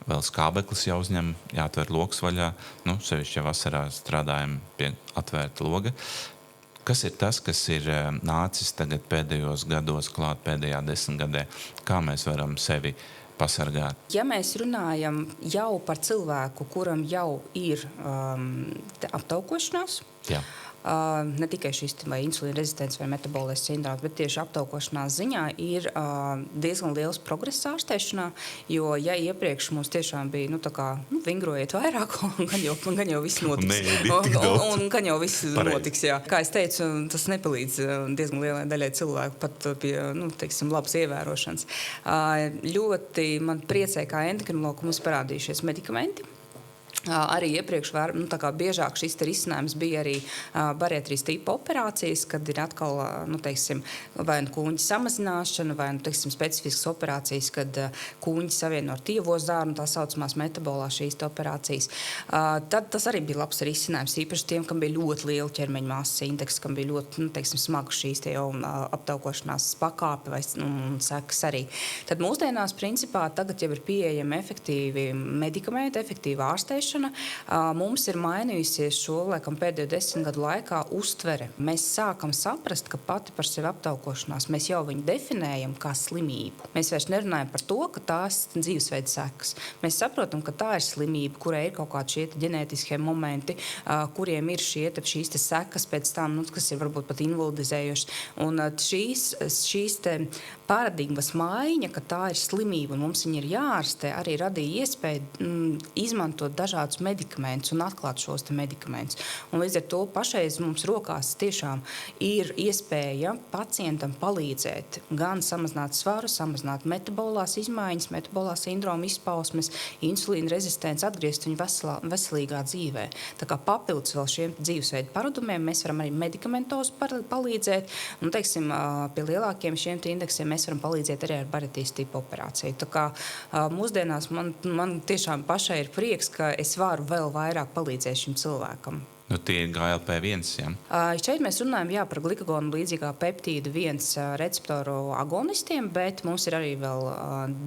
vēl skābeklis jāuzņem, jāatver logs vaļā, sevišķi ja vasarā strādājam pie atvērta loga. Kas ir tas, kas ir nācis tagad pēdējos gados klāt, pēdējā 10 gadē? Kā mēs varam sevi pasargāt? Ja mēs runājam jau par cilvēku, kuram jau ir aptaukošanās, ne tikai šis vai insulīna rezistents vai metabolais sindroms, bet tieši aptaukošanās ziņā ir diezgan liels progress ārstēšanā, jo ja iepriekš mums tiešām bija vingrojiet vairāk, gan jau viss notiks. Un gan jau viss notiks, jā. Kā es teicu, tas nepalīdz diezgan lielai daļai cilvēku pat pie, labas ievērošanas. Ļoti man priecē, kā endokrinologu mums parādījušies medikamenti. Arī iepriekš biežāk šis risinājums bija arī bariatrijas tipa operācijas, kad ir atkal, vai kūņa samazināšana, vai, specifiskas operācijas, kad kūņi savieno ar tievo zārnu, tā saucamās metabolās šīs operācijas. Tad tas arī bija labs risinājums, īpaši tiem, kam bija ļoti liela ķermeņa masas indeks, kam bija ļoti, smagu šīs jau aptaukošanās pakāpe vai sekas arī. Tad mūsdienās, principā, tagad jau ir pieejami efektīvi medikamenti, efektīva ārstēšana. Mums ir mainījusies laikam pēdējo 10 gadu laikā uztvere. Mēs sākam saprast, ka pati par sevi aptaukošanās mēs jau viņu definējam kā slimību. Mēs vairs nerunājam par to, ka tās dzīvesveida sekas. Mēs saprotam, ka tā ir slimība, kurai ir kaut kādi šie ģenētiskie momenti, kuriem ir šīs sekas pēc tam, kas ir varbūt pat invalidizējušas. Un šīs paradigmas maiņa, ka tā ir slimība un mums viņa ir jāārstē, arī radīja iespēju izmantot dažādus medikamentus un atklāt šos medikamentus. Un līdz ar to pašreiz mums rokās tiešām ir iespēja pacientam palīdzēt gan samazināt svaru, samazināt metabolās izmaiņas, metabolās sindroma izpausmes, insulīna rezistents, atgriezt viņu veselīgā dzīvē. Tā kā papildus vēl šiem dzīvesveidu paradumiem mēs varam arī medikamentos palīdzēt. Un, pie lielākiem šiem indeksiem mēs varam palīdzēt arī ar bariatrijas tipa operāciju. Tā kā mūsdienās man tiešām pašai ir prieks, ka es varu vēl vairāk palīdzēt šim cilvēkam. Tie ir GLP-1, jā? Šeit mēs runājam par glikagonu līdzīgā peptīda 1 receptoru agonistiem, bet mums ir arī vēl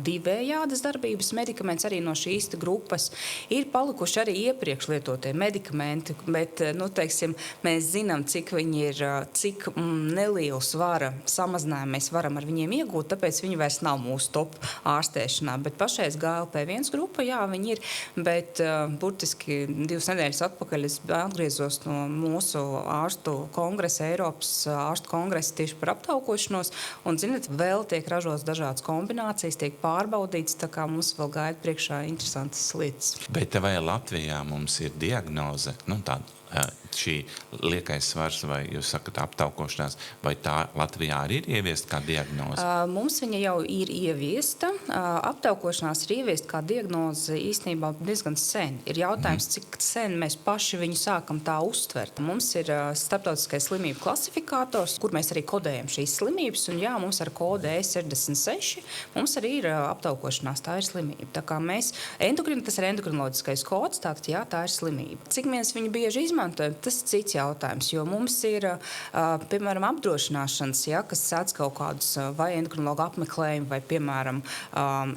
divējādas darbības medikaments arī no šīs grupas. Ir palikuši arī iepriekš lietotie medikamenti, bet, mēs zinām, cik viņi ir, cik nelielu svara samazinājumu mēs varam ar viņiem iegūt, tāpēc viņi vairs nav mūsu top ārstēšanā. Bet pašais GLP-1 grupa, jā, viņi ir, bet burtiski 2 nedēļas atpakaļ es atgriezos no mūsu ārstu kongresa, Eiropas ārstu kongresa tieši par aptaukošanos, un, vēl tiek ražotas dažādas kombinācijas, tiek pārbaudītas, tā kā mums vēl gaida priekšā interesantas lietas. Bet vai Latvijā mums ir diagnoze, šī liekais svars, vai jūs sakat aptaukošanās, vai tā Latvijā arī ir ieviesta kā diagnoze? Mums viņa jau ir ieviesta. Aptaukošanās ir ieviesta kā diagnoze īstenībā diezgan sen. Ir jautājums, cik sen mēs paši viņu sākam tā uztvert. Mums ir starptautiskais slimību klasifikators, kur mēs arī kodējam šīs slimības, un jā, mums ar kodu E66 mums arī ir aptaukošanās, tā ir slimība. Tā kā tas ir endokrinoloģiskais kods, tātad jā, tā ir slimība. Cik mēs viņu bieži izmantojam, tas ir cits jautājums, jo mums ir, piemēram, apdrošināšanas, kas sēdz kaut kādus vai endokrinologu apmeklējumu, vai, piemēram,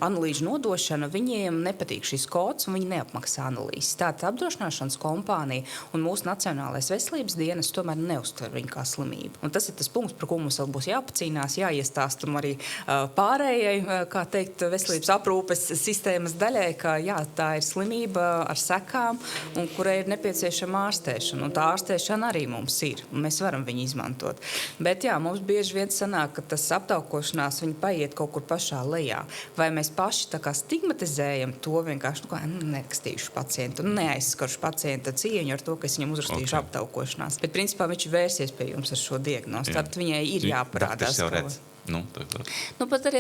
analīžu nodošana, viņiem nepatīk šis kods, un viņi neapmaksā analīzes. Tātad apdrošināšanas kompānija un mūsu Nacionālais veselības dienas tomēr neuztver viņu kā slimību. Un tas ir tas punkts, par ko mums vēl būs jāpacīnās, jāiestāstam arī pārējai, kā teikt, veselības aprūpes sistēmas daļai, ka jā, tā ir slimība ar sekām, un kurai ir nepieciešama ārstēšana. Un tā ārstēšana arī mums ir, un mēs varam viņu izmantot. Bet jā, mums bieži vien sanāk, ka tas aptaukošanās viņi paiet kaut kur pašā lejā. Vai mēs paši tā kā stigmatizējam to vienkārši, nerakstīšu pacientu, neaizskaršu pacienta cieņu ar to, ka es viņam uzrakstīšu aptaukošanās. Bet principā viņš vērsies pie jums ar šo diagnozi. Tātad viņai ir jāparādās. Pat arī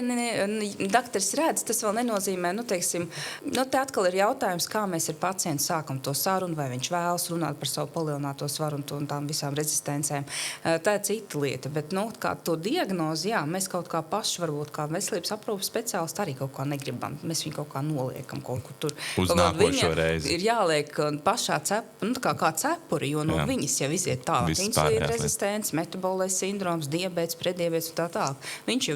dakteris redz, tas vēl nenozīmē, te atkal ir jautājums, kā mēs ar pacientu sākam to sarunu, vai viņš vēlas runāt par savu palielināto svaru un tām visām rezistencēm. Tā ir cita lieta, bet, kā to diagnozi, jā, mēs kaut kā paši, varbūt kā veselības aprūpes speciālisti arī kaut kā negribam. Mēs viņu kaut kā noliekam kaut kur tur. Uz nākošo reizi. Ir jāliek pašā kā cepuri, jo no viņas jau iziet tālāk. Insulīna rezistents, metabolais sindroms, diabēts, preddiabēts un tā. Viņš jau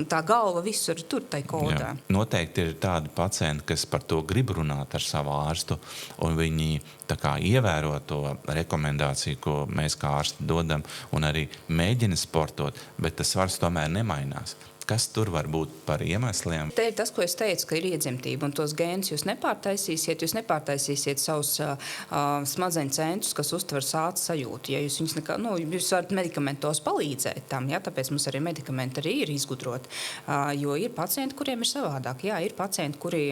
tā galva visur tur tai kodā. Jā. Noteikti ir tādi pacienti, kas par to grib runāt ar savu ārstu, un viņi tā kā ievēro to rekomendāciju, ko mēs kā ārsti dodam, un arī mēģina sportot, bet tas svars tomēr nemainās. Kas tur var būt par iemesliem? Te ir tas, ko es teicu, ka ir iedzimtība, un tos gēnus jūs nepārtaisīsiet savus smadzeņu centrus, kas uztver sāta sajūtu. Ja jūs jūs varat medikamentos palīdzēt tam, ja, tāpēc mums arī medikamenti arī ir izgudroti, jo ir pacienti, kuriem ir savādāk. Jā, ir pacienti, kuri,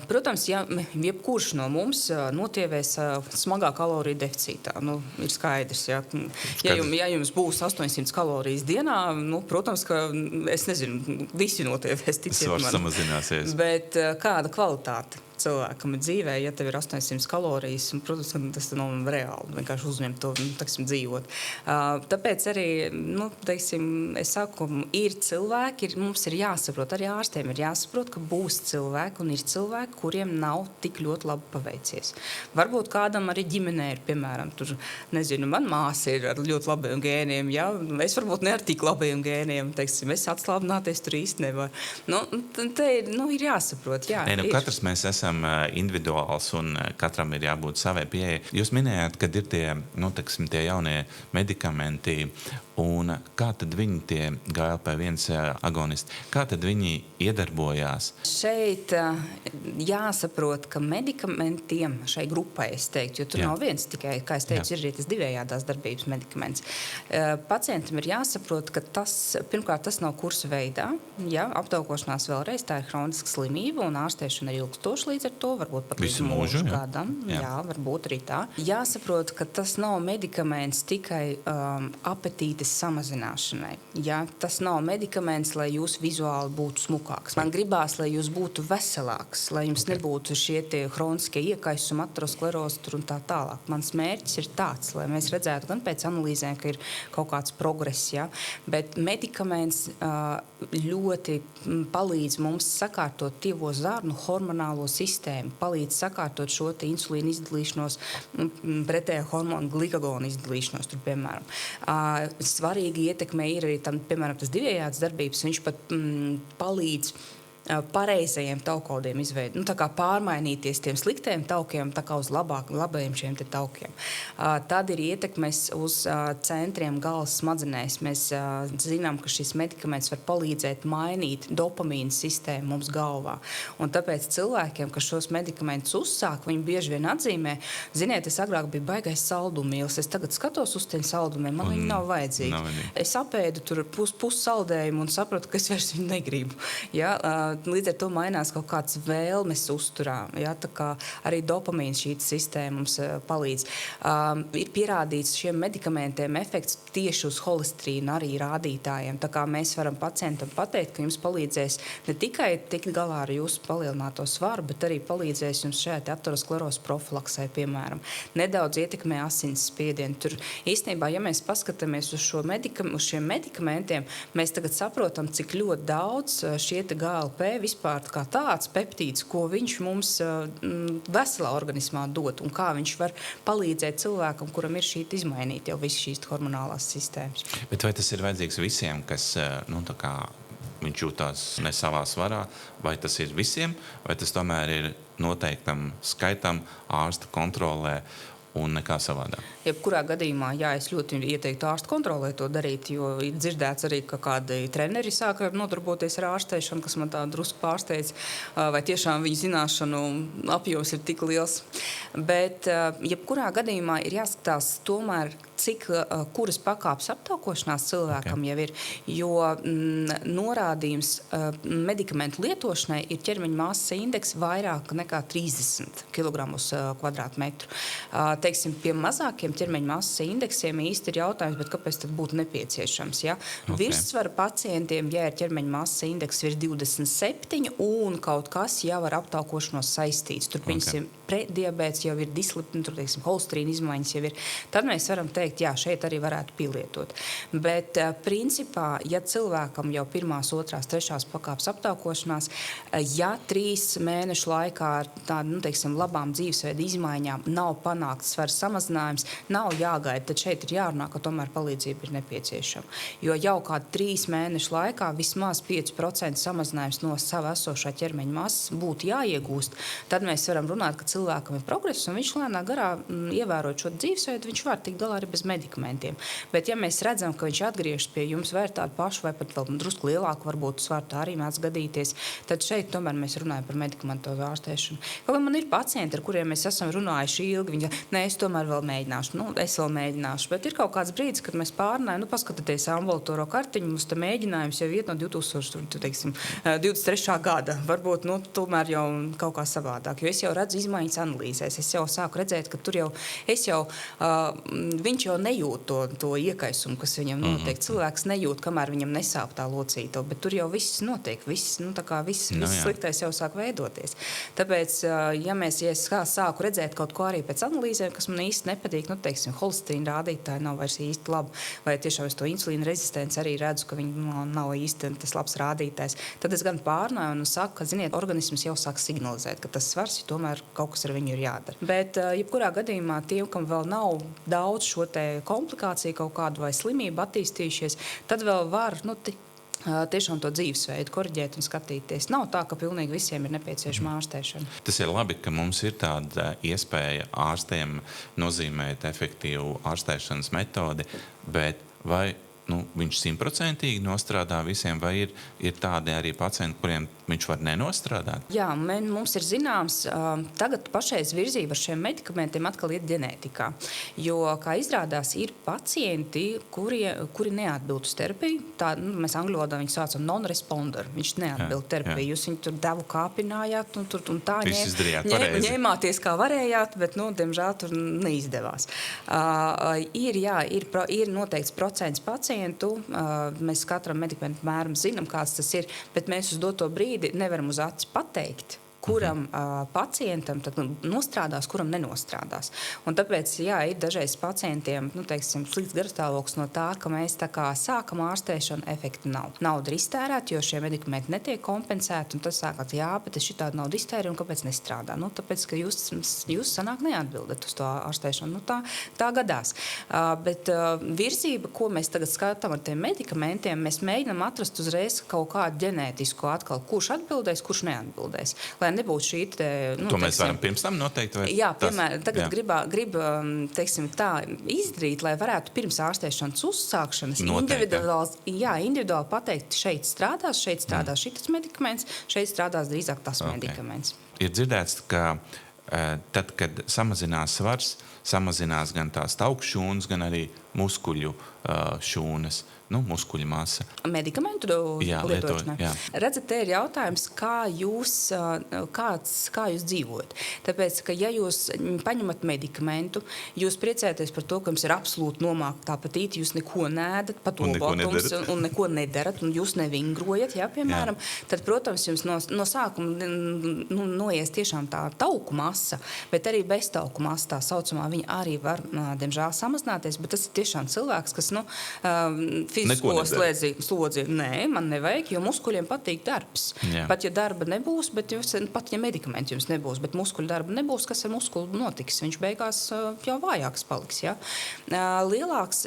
protams, ja jebkurš no mums notievēs smagā kaloriju deficītā, ir skaidrs, ja. Ja jums būs 800 kalorijas dienā, protams, ka es nezinu, visi notievēs, ticiet man. Svars samazināsies. Bet kāda kvalitāte cilvēkam ir dzīvē, ja tev ir 800 kalorijas, un, protams, tas nav reāli vienkārši uzņemt to, dzīvot. Tāpēc arī, es saku, ir cilvēki, mums ir jāsaprot, arī ārstiem ir jāsaprot, ka būs cilvēki, un ir cilvēki, kuriem nav tik ļoti labi paveicies. Varbūt kādam arī ģimenē ir, piemēram, tur, nezinu, man māsa ir ar ļoti labiem gēniem, ja? Es varbūt ne ar tik labiem gēniem, es atslābināties tur īsti nevaru. Te ir jāsaprot, jā. Katrs mēs esam individuāls un katram ir jābūt savai pieejai. Jūs minējāt, kad ir tie jaunie medikamenti, un kā tad viņi tie GLP-1 agonisti, kā tad viņi iedarbojās? Šeit jāsaprot, ka medikamentiem šai grupai, es teiktu, jo tur nav viens tikai, kā es teicu, ir arī tas divējādās darbības medikaments. Pacientam ir jāsaprot, ka pirmkārt, tas nav kursa veidā, ja, aptaukošanās vēlreiz, tā ir hroniska slimība un ārstēšana ir ilgstoša līdz ar to, varbūt pat līdz mūžu gadam, jā, varbūt arī tā. Jāsaprot, ka tas nav medikaments tikai apetītes samazināšanai. Ja? Tas nav medikaments, lai jūs vizuāli būtu smukāks. Man gribās, lai jūs būtu veselāks, lai jums nebūtu šie hroniskie iekaisumi, ateroskleroze un tā tālāk. Mans mērķis ir tāds, lai mēs redzētu gan pēc analīzēm, ka ir kaut kāds progress, ja? Bet medikaments ļoti palīdz mums sakārtot tīvo zarnu hormonālo sistēmu, palīdz sakārtot šo insulīnu izdalīšanos, pretējā hormonu glikagonu izdalīšanos, tur, piemēram. Svarīgi ietekmē ir arī tam, piemēram, tas divējādas darbības, viņš pat palīdz pareizajiem taukaudiem izveidot, tā kā pārmainīties tiem sliktiem taukiem, tā kā uz labajiem šiem te taukiem. Tad ir ietekmes uz centriem galvas smadzenēs. Mēs zinām, ka šis medikaments var palīdzēt mainīt dopamīna sistēmu mums galvā. Un tāpēc cilvēkiem, kas šos medikamentus uzsāk, viņi bieži vien atzīmē, ziniet, es agrāk biju baigais saldumīls, es tagad skatos uz tiem saldumiem, man viņi nav vajadzīgi. Es apēdu tur pus saldējumu un sapratu, ka es vairs viņu negribu. Ja? Līdz ar to mainās kaut kāds vēlmes uzturā. Ja? Tā kā arī dopamīns šī sistēma mums palīdz. Ir pierādīts šiem medikamentiem efekts tieši uz holesterīnu arī rādītājiem. Tā kā mēs varam pacientam pateikt, ka jums palīdzēs ne tikai tikt galā ar jūsu palielināto svaru, bet arī palīdzēs jums šajā aterosklerozes profilaksē, piemēram. Nedaudz ietekmē asins spiedienu. Tur īstenībā, ja mēs paskatāmies uz šiem medikamentiem, mēs tagad saprotam, cik ļoti daudz šie GLP vispār kā tāds peptīds, ko viņš mums veselā organismā dod un kā viņš var palīdzēt cilvēkam, kuram ir šī izmainīta jau visas šīs hormonālās sistēmas. Bet vai tas ir vajadzīgs visiem, kas viņš jūtās ne savā svarā, vai tas ir visiem, vai tas tomēr ir noteiktam skaitam ārsta kontrolē un nekā savādāk? Jebkurā gadījumā, jā, es ļoti ieteiktu ārstu kontrolē to darīt, jo ir dzirdēts arī, ka kādi treneri sāka nodarboties ar ārstēšanu, kas man tā drusku pārsteidz, vai tiešām viņu zināšanu apjoms ir tik liels. Bet jebkurā gadījumā ir jāskatās tomēr, kuras pakāpes aptaukošanās cilvēkam jau ir, jo norādījums medikamentu lietošanai ir ķermeņa masas indeks vairāk nekā 30 kg kvadrātmetru. Teiksim, pie mazākiem ķermeņa masas indeksiem īsti ir jautājums, bet kāpēc tad būtu nepieciešams? Ja? Virsvaru pacientiem, ja ir ķermeņa masas indeks virs 27 un kaut kas jau ar aptaukošanos saistīts. Tur, piemēram, prediabēts jau ir dislipidīna, tur, teiksim, holesterīna izmaiņas jau ir. Tad mēs varam teikt, jā, šeit arī varētu pielietot. Bet, principā, ja cilvēkam jau 1., 2., 3. pakāpes aptaukošanās, ja 3 mēnešu laikā ar tādu, labām dzīvesveida izmaiņām nav panākts svara samazinājums, nav jāgaida. Tad šeit ir jārunā, ka tomēr palīdzība ir nepieciešama. Jo jau kādu 3 mēnešu laikā vismaz 5% samazinājums no sava esošā ķermeņa masas būtu jāiegūst. Tad mēs varam runāt, ka cilvēkam ir progress, un viņš lēnā garā, ievērot šo dzīvesveidu, viņš var tikt galā arī bez medikamentiem. Bet ja mēs redzam, ka viņš atgriežas pie jums vai ir tādu pašu, vai pat vēl drusku lielāku, varbūt svaru arī mēdz gadīties, tad šeit tomēr mēs runājam par medikamentozu ārstēšanu. Kaut man ir pacienti, ar kuriem mēs esam runājuši ilgi, viņi nē, es tomēr vēl mēģināšu, es vēl mēģināšu, bet ir kaut kāds brīdis, kad mēs pārnājam, paskatieties ambulatorisko kartiņu, mums te mēģinājums jau iet no 2023. gada, varbūt, tomēr jau kaut kā savādāk, jo es jau redzu izmaiņas analīzēs, es jau sāku redzēt, ka tur jau, viņš jau nejūt to iekaisumu, kas viņam notiek, cilvēks nejūt, kamēr viņam nesāp tā locīto, bet tur jau viss notiek, viss sliktais jau sāk veidoties. Tāpēc, ja es sāku redzēt kaut ko arī pēc analīzēm, kas man īsti nepatīk, holesterīna rādītāji nav vairs īsti labi, vai tiešām es to insulīna rezistenci arī redzu, ka viņi nav īsti tas labs rādītājs, tad es gan pārnāju un saku, ka, ziniet, organisms jau sāk signalizēt, ka tas svars, tomēr kaut kas ar viņu ir jādara. Bet, jebkurā gadījumā tiem, kam vēl nav daudz šo te komplikāciju kaut kādu vai slimību attīstījušies, tad vēl var, tiešām to dzīvesveidu koriģēt un skatīties. Nav tā, ka pilnīgi visiem ir nepieciešama ārstēšana. Tas ir labi, ka mums ir tāda iespēja ārstiem nozīmēt efektīvu ārstēšanas metodi, bet vai viņš 100% nostrādā visiem, vai ir tādi arī pacienti, kuriem viņš var nenostrādāt? Jā, mums ir zināms, tagad pašreiz virzība ar šiem medikamentiem atkal ir ģenētikā. Jo, kā izrādās, ir pacienti, kuri neatbild uz terapiju. Tā, mēs angļu valodā viņu saucam non-responder. Viņš neatbild terapiju. Jūs viņu tur devu kāpinājāt un tā ņēmāties, kā varējāt, bet, diemžēl, tur neizdevās. Ir noteikts procents pacientu. Mēs katram medikamentu mēram zinām, kāds tas ir, bet mēs uz doto brīdi nevaram uz acis pateikt, kuram pacientam tad nostrādās, kuram nenostrādās. Un tāpēc, ir dažreiz pacientiem, slikts garastāvoklis no tā, ka mēs tā kā sākam ārstēšanu, efekta nav. Nauda ir iztērēta, jo šie medikamenti netiek kompensēti, un tas sākāt, bet es šitādu naudu iztērēju, un kāpēc nestrādā? Tāpēc, ka jūs sanāk neatbildat uz to ārstēšanu. Tā gadās. Bet virzība, ko mēs tagad skatām ar tiem medikamentiem, mēs mēģinām atrast uzreiz kaut kādu ģenētisku atkal, kurš atbildēs, kurš neatbildēs. Lai nebūtu šī te... To mēs varam pirms tam noteikt? Jā, piemēram, tagad grib tā izdarīt, lai varētu pirms ārstēšanas uzsākšanas individuāli pateikt, šeit strādās šitas medikaments, šeit strādās drīzāk tas medikaments. Ir dzirdēts, ka tad, kad samazinās svars, samazinās gan tās augššūnas, gan arī muskuļu šūnas. Muskuļu masa. Medikamentu lietošanai. Redzat, te ir jautājums, kā jūs dzīvojat. Tāpēc, ka ja jūs paņemat medikamentu, jūs priecēties par to, ka jums ir absolūti nomākta apetīte, jūs neko neēdat, pat obaltums un neko nedarat, un jūs nevingrojat, piemēram, tad, protams, jums no sākuma noies tiešām tā tauku masa, bet arī bez tauku masa tā saucamā viņa arī var, diemžēl, samazināties, bet tas ir tiešām cilvēks, kas, fizisko slodzi. Nē, man nevajag, jo muskuļiem patīk darbs. Jā. Pat ja darba nebūs, pat ja medikamenti jums nebūs, bet muskuļu darba nebūs, kas ar muskulu notiks? Viņš beigās jau vājāks paliks. Ja? Lielāks,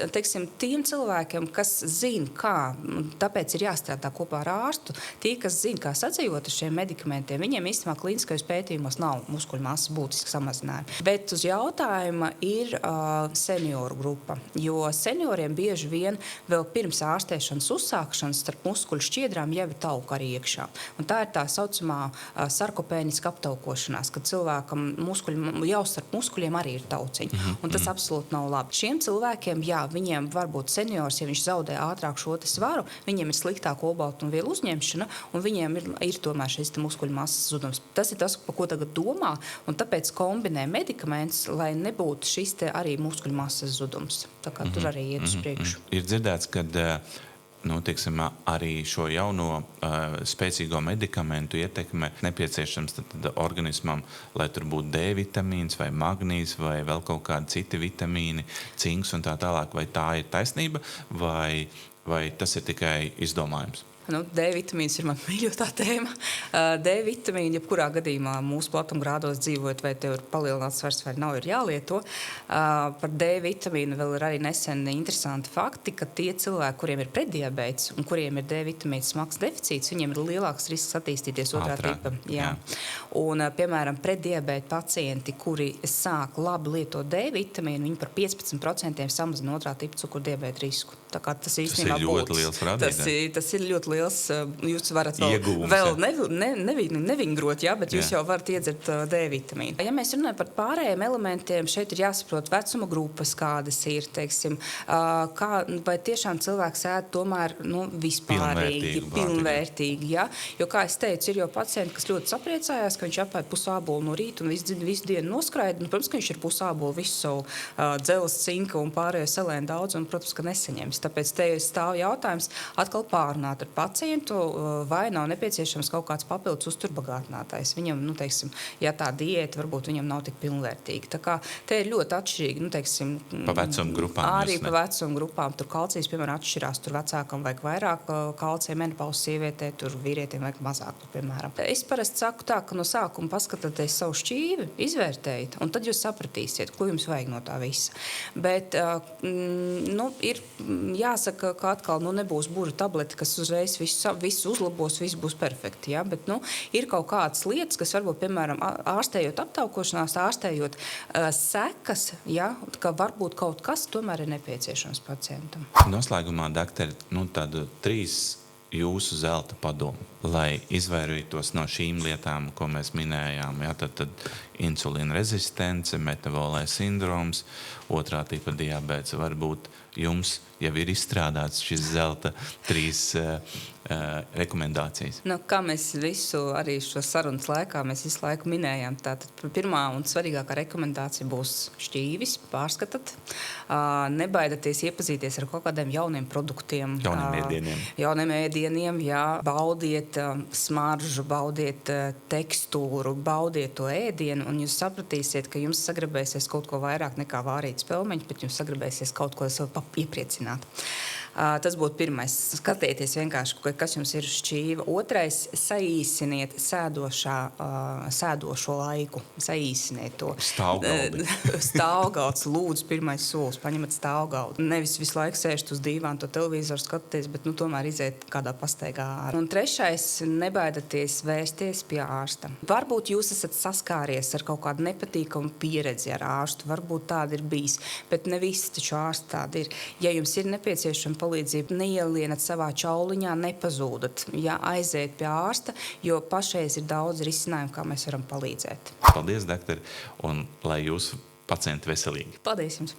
tiem cilvēkiem, kas zina, kā, tāpēc ir jāstrādā kopā ar ārstu, tie, kas zina, kā sadzīvot ar šiem medikamentiem, viņiem īstenībā klīniskajos pētījumos nav muskuļu masas būtiski samazinājumi. Bet uz jautājuma ir senioru grupa, jo senioriem bieži vien vēl pirms ārstēšanas uzsākšanas starp muskuļu šķiedrām jau ir tauka arī iekšā. Un tā ir tā saucamā sarkopēniska aptaukošanās, kad cilvēkam jau starp muskuļiem arī ir tauciņi. Un tas absolūti nav labi. Šiem cilvēkiem, viņiem varbūt seniors, ja viņš zaudē ātrāk šo te svaru, viņiem ir sliktāka obaltumvielu uzņemšana, un viņiem ir tomēr šis muskuļu masas zudums. Tas ir tas, pa ko tagad domā, un tāpēc kombinē medikamentus, lai nebūtu šis te arī muskuļu masas zudums. Tā kā tur arī iet uz priekšu. Ir dzirdēts, ka arī šo jauno spēcīgo medikamentu ietekme nepieciešams organismam, lai tur būtu D vitamīns vai magnīzs vai vēl kaut kādi citi vitamīni, cinks un tā tālāk. Vai tā ir taisnība vai tas ir tikai izdomājums? D vitamīns ir man mīļotā tēma. D vitamīnu, jebkurā gadījumā mūsu platumgrādos dzīvojot, vai tev ir palielināts svars vai nav, ir jālieto. Par D vitamīnu vēl ir arī nesen interesanti fakti, ka tie cilvēki, kuriem ir preddiabēts un kuriem ir D vitamīna smags deficīts, viņiem ir lielāks risks attīstīties otrā tipa. Jā. Un, piemēram, preddiabēta pacienti, kuri sāk labi lietot D vitamīnu, viņi par 15% samazina otrā tipa cukurdiabēta risku. Tā kā tas īstenībā ir ļoti liels rādītājs. Tas ir ļoti liels. Jūs varat Ieguvums, vēl nevingrot, jā, bet jūs jau varat iedzert D vitamīnu. Ja mēs runājam par pārējiem elementiem, šeit ir jāsaprot vecuma grupas, kādas ir, teiksim, vai tiešām cilvēks ēd tomēr vispārīgi, pilnvērtīgi, jā. Jo, kā es teicu, ir jau pacienti, kas ļoti sapriecājās, ka viņš apēd pusābolu no rīta un visu dienu noskraida. Protams, ka viņš ir pusābolu visu savu dzeles, cinka un pārējo selēnu daudz, un, protams, ka nesaņems. Tāpēc te stāv jautājums atkal pārunāt ar pacientu, vai nav nepieciešams kaut kāds papildus uzturbagātinātājs. Viņam, teiksim, ja tā diēta varbūt viņam nav tik pilnvērtīga. Tā kā te ir ļoti atšķirīgi, teiksim, pa vecumu grupām. Arī pa vecumu grupām. Tur kalcijs, piemēram, atšķirās. Tur vecākam vajag vairāk kalcija, menopauzes sievietē, tur vīrietim vajag mazāk, piemēram. Es parasti saku tā, ka no sākuma paskatāties savu šķīvi, izvērtējiet, un tad jūs sapratīsiet, ko jums vajag no tā visa. Bet, ir jāsaka, ka atkal nebūs burra tableti, kas uzreiz visu uzlabos, viss būs perfekti. Ja? Bet ir kaut kādas lietas, kas varbūt, piemēram, ārstējot aptaukošanās, ārstējot sekas, ja? Ka varbūt kaut kas tomēr ir nepieciešams pacientam. Noslēgumā, doktori, tādu 3 jūsu zelta padomu, lai izvairītos no šīm lietām, ko mēs minējām. Ja? Tad insulīna rezistence, metabolais sindroms, otrā tipa diabēts. Varbūt jums jau ir izstrādāts šis zelta 3 rekomendācijas. Kā mēs visu arī šo sarunas laikā mēs visu laiku minējām, tātad pirmā un svarīgākā rekomendācija būs šķīvis, pārskatat. Nebaidieties iepazīties ar kaut kādiem jauniem produktiem. Jauniem ēdieniem, jā. Baudiet smaržu, baudiet tekstūru, baudiet to ēdienu, un jūs sapratīsiet, ka jums sagribēsies kaut ko vairāk nekā vārīt spelmeņu, bet jums sagribēsies kaut ko sev iepriecināt. Tas būtu pirmais. Skatieties vienkārši, kas jums ir šķīva. Otrais, saīsiniet sēdošo laiku. Saīsiniet to. Stāvgaldi. Stāvgalds, lūdzu, pirmais solis. Paņemat stāvgaldu. Nevis visu laiku sēžat uz dīvānu, to televizoru skatāties, bet tomēr iziet kādā pastaigā ārā. Un trešais, nebaidieties vērsties pie ārsta. Varbūt jūs esat saskāries ar kaut kādu nepatīkamu pieredzi ar ārstu. Varbūt tāda ir bijis, bet ne visi taču ārsti tādi ir. Ja jums ir nepieciešama palīdzību, neielienat savā čauliņā, nepazūdat, ja aiziet pie ārsta, jo pašreiz ir daudz risinājumu, kā mēs varam palīdzēt. Paldies, doktori, un lai jūsu pacienti veselīgi. Paldies jums!